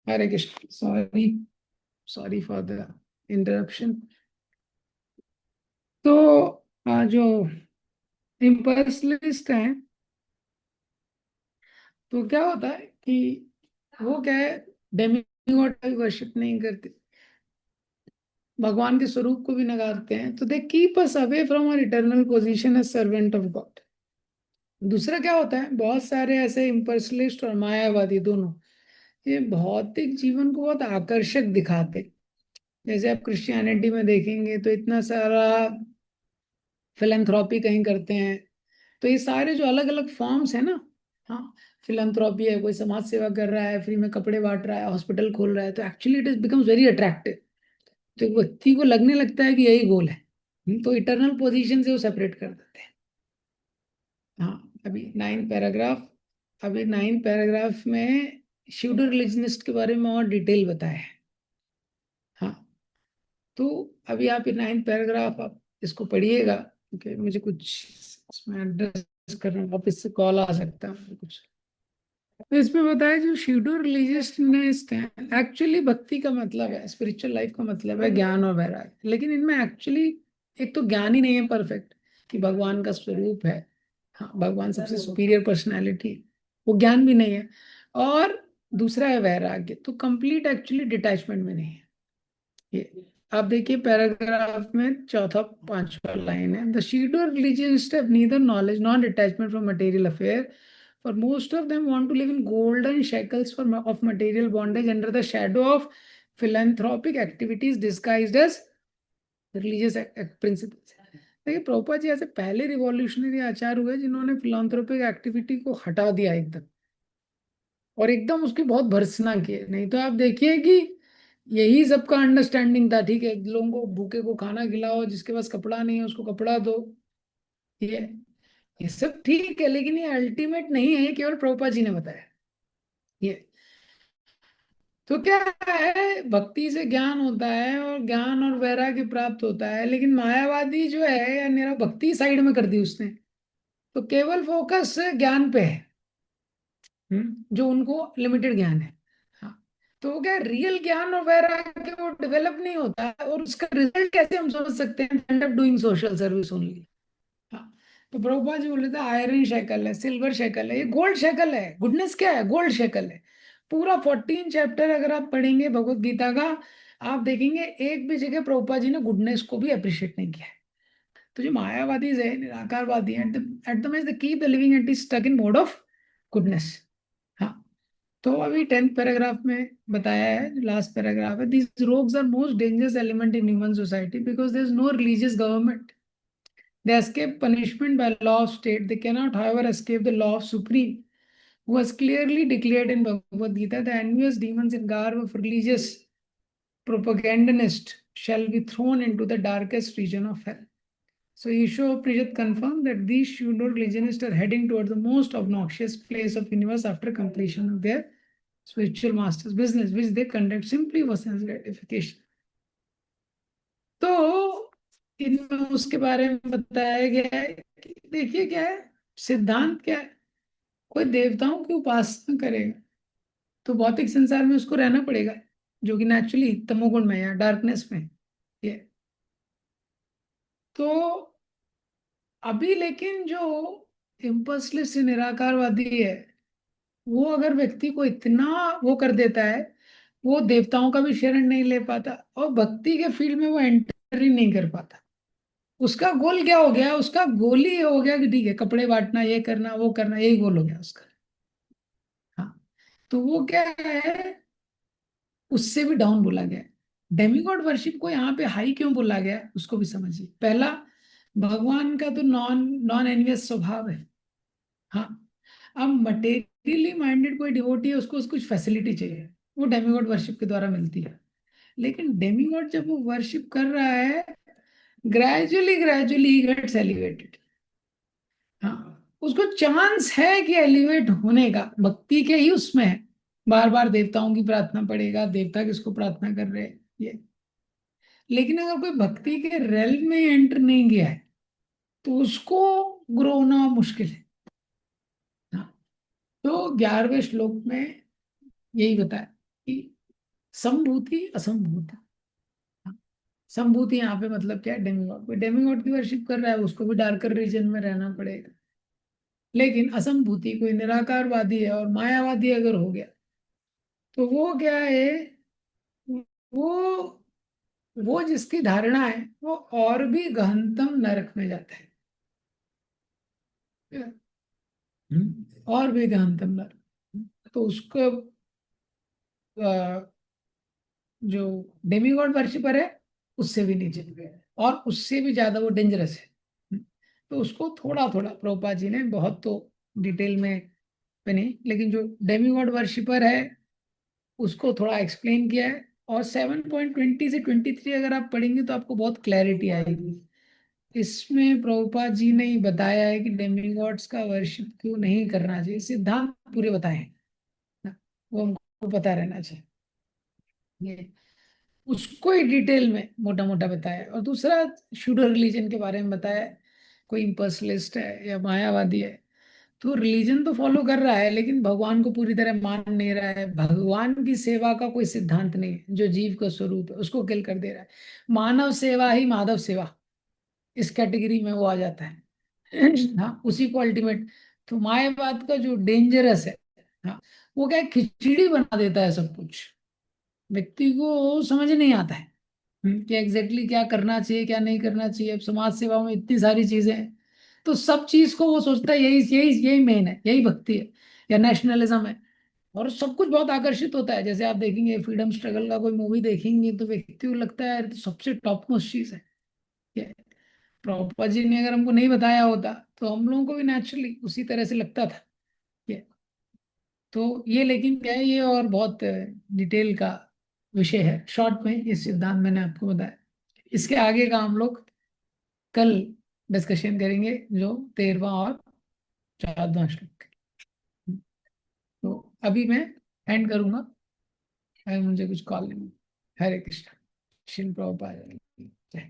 Hare Krishna. Sorry, sorry for the interruption. तो जो इम्पल्स लिस्ट है, तो क्या होता है कि वो क्या है, डेमीगॉड का वर्शिप नहीं करते, भगवान के स्वरूप को भी नकारते हैं, तो they keep us away from our eternal position as servant of God. दूसरा क्या होता है, बहुत सारे ऐसे इम्पर्सनलिस्ट और मायावादी दोनों, ये भौतिक जीवन को बहुत आकर्षक दिखाते। जैसे आप क्रिश्चियनिटी में देखेंगे तो इतना सारा फिलेंथ्रॉपी कहीं करते हैं। तो ये सारे जो अलग अलग फॉर्म्स है ना, हाँ, फिलेंथ्रॉपी है, कोई समाज सेवा कर रहा है, फ्री में कपड़े बांट रहा है, हॉस्पिटल खोल रहा है, तो actually it is becomes very attractive. तो एक व्यक्ति को लगने लगता है कि यही गोल है। तो इटर्नल पोजीशन से वो सेपरेट कर देते हैं। हाँ, अभी 9 पैराग्राफ में श्यूडो रिलीजनिस्ट के बारे में और डिटेल बताया है। हाँ, तो अभी आप ये 9 पैराग्राफ आप इसको पढ़िएगा, क्योंकि मुझे कुछ इसमें एड्रेस करना, वापस से कॉल आ सकता है मुझे कुछ। तो इसमें बताया जो श्यूडो रिलीजियसनेस है, एक्चुअली भक्ति का मतलब है, स्पिरिचुअल लाइफ का मतलब है ज्ञान और वैराग्य, लेकिन इनमें एक्चुअली एक तो ज्ञान ही नहीं है परफेक्ट कि भगवान का स्वरूप है, हाँ, भगवान सबसे सुपीरियर पर्सनालिटी, वो ज्ञान भी नहीं है। और दूसरा है वैराग्य, तो कंप्लीट एक्चुअली डिटैचमेंट में नहीं है ये। आप देखिए पैराग्राफ में चौथा पांचवा लाइन है, the pseudo religions have neither knowledge nor detachment from material affair, for most of them want to live in golden shackles of material bondage under the shadow of philanthropic activities disguised as religious principles। देखिए प्रभुपाद जी ऐसे पहले revolutionary आचार्य हुए जिन्होंने फिलान्थ्रोपिक activity को हटा दिया एकदम, और एकदम उसकी बहुत भर्त्सना की है। नहीं तो आप देखिए कि यही सबका अंडरस्टैंडिंग था, ठीक है, लोगों को भूखे को खाना खिलाओ, जिसके पास कपड़ा नहीं है उसको कपड़ा दो, ये ये सब ठीक है, लेकिन ये अल्टीमेट नहीं है, ये केवल प्रभुपाद जी ने बताया ये। तो क्या है, भक्ति से ज्ञान होता है और ज्ञान और वैराग्य प्राप्त होता है, लेकिन मायावादी जो है या मेरा भक्ति साइड में कर दी उसने, तो केवल फोकस ज्ञान पे है। जो उनको लिमिटेड ज्ञान है। हाँ, तो वो क्या, रियल ज्ञान और वैराग्य वो डेवलप नहीं होता है, और उसका रिजल्ट कैसे हम समझ सकते हैं, end of doing social service only. हाँ, तो प्रभुपाद जी बोले थे आयरन शेकल है, सिल्वर शेकल है, ये गोल्ड शेकल है, गुडनेस क्या है, गोल्ड शेकल है। पूरा 14 चैप्टर अगर आप पढ़ेंगे भगवत गीता का, आप देखेंगे एक भी जगह प्रभुपाद जी ने गुडनेस को भी अप्रिशिएट नहीं किया है। तो जो मायावादी है, निराकारवादी है, at the maze they keep the living entity stuck in mode of goodness. हाँ, तो अभी 10th पैराग्राफ में बताया है, लास्ट पैराग्राफ है, these rogues are most dangerous element in human society because there is no religious government. They escape punishment by law of state. They cannot, however, escape the law of supreme, who has clearly declared in Bhagavad Gita, the envious demons in garb of religious propagandist shall be thrown into the darkest region of hell. So Isho Prijat confirmed that these pseudo religionists are heading towards the most obnoxious place of universe after completion of their spiritual master's business, which they conduct simply for sense gratification. तो इनमें उसके बारे में बताया गया है कि देखिए क्या है, सिद्धांत क्या है, कोई देवताओं की उपासना करेगा तो भौतिक संसार में उसको रहना पड़ेगा, जो कि नेचुरली तमोगुण में या डार्कनेस में ये। तो अभी लेकिन जो इम्पल्सलेस से निराकारवादी है, वो अगर व्यक्ति को इतना वो कर देता है, वो देवताओं का भी शरण नहीं ले पाता और भक्ति के फील्ड में वो एंटर ही नहीं कर पाता। उसका गोल क्या हो गया, उसका गोल ही ये हो गया कि ठीक है कपड़े बांटना, ये करना वो करना, यही गोल हो गया उसका। हाँ, तो वो क्या है, उससे भी डाउन बोला गया है। डेमिगॉड वर्शिप को यहाँ पे हाई क्यों बोला गया है, उसको भी समझिए। पहला, भगवान का तो नॉन नॉन एनवियस स्वभाव है। हाँ, अब मटेरियली माइंडेड कोई डिवोटी है, उसको कुछ फैसिलिटी चाहिए, वो डेमिगॉड वर्शिप के द्वारा मिलती है। लेकिन डेमिगॉड जब वो वर्शिप कर रहा है, ग्रेजुअली ग्रेजुअली ही गेट्स एलिवेटेड। हाँ, उसको चांस है कि एलिवेट होने का, भक्ति के ही उसमें है। बार बार देवताओं की प्रार्थना पड़ेगा, देवता किसको प्रार्थना कर रहे हैं ये। लेकिन अगर कोई भक्ति के रेल में एंटर नहीं गया है, तो उसको ग्रो होना मुश्किल है। हाँ, तो 11वें श्लोक में यही बताया कि संभूति असंभूति। संभूति यहाँ पे मतलब क्या है, डेमिगॉड। कोई डेमिगॉड की वर्शिप कर रहा है, उसको भी डार्कर रीजन में रहना पड़ेगा। लेकिन असंभूति कोई निराकारवादी है और मायावादी अगर हो गया, तो वो क्या है, वो वो जिसकी धारणा है वो और भी गहनतम नरक में जाता है। और भी गहनतम नरक। तो उसको जो डेमिगॉड वर्शिपर है उससे भी नीचे, और उससे भी ज्यादा वो डेंजरस है। तो उसको थोड़ा थोड़ा प्रभुपाद जी ने, बहुत तो डिटेल में नहीं, लेकिन जो डेमिगॉड वर्शिपर है उसको थोड़ा एक्सप्लेन किया है। और 7.20 से 23 अगर आप पढ़ेंगे तो आपको बहुत क्लैरिटी आएगी। इसमें प्रभुपाद जी ने ही बताया है कि डेमिगॉड्स का वर्शिप क्यों नहीं करना चाहिए, सिद्धांत पूरे बताए हैं ना, वो हमको पता रहना चाहिए। उसको ही डिटेल में मोटा मोटा बताया। और दूसरा, शूडो रिलीजन के बारे में बताया। कोई इम्पर्सनलिस्ट है या मायावादी है, तो रिलीजन तो फॉलो कर रहा है लेकिन भगवान को पूरी तरह मान नहीं रहा है। भगवान की सेवा का कोई सिद्धांत नहीं है, जो जीव का स्वरूप है उसको किल कर दे रहा है। मानव सेवा ही माधव सेवा, इस कैटेगरी में वो आ जाता है। हाँ, उसी को अल्टीमेट। तो मायावाद का जो डेंजरस है, हाँ, वो क्या है, खिचड़ी बना देता है सब कुछ। व्यक्ति को समझ नहीं आता है कि एग्जैक्टली क्या करना चाहिए क्या नहीं करना चाहिए। अब समाज सेवा में इतनी सारी चीजें हैं, तो सब चीज को वो सोचता है यही यही यही मेन है, यही भक्ति है या नेशनलिज्म है। और सब कुछ बहुत आकर्षित होता है। जैसे आप देखेंगे फ्रीडम स्ट्रगल का कोई मूवी देखेंगे तो व्यक्ति को लगता है यार, तो सबसे टॉप मोस्ट चीज है ये। प्रभुपाद जी ने अगर हमको नहीं बताया होता तो हम लोगों को भी नेचुरली उसी तरह से लगता था ये। तो ये लेकिन क्या है, ये और बहुत डिटेल का विषय है। शॉर्ट में ये सिद्धांत मैंने आपको बताया। इसके आगे का हम लोग कल डिस्कशन करेंगे, जो 13वां और 14वां श्लोक। तो अभी मैं एंड करूंगा, अगर मुझे कुछ कॉल नहीं। हरे कृष्ण। श्रील प्रभुपाद की जय।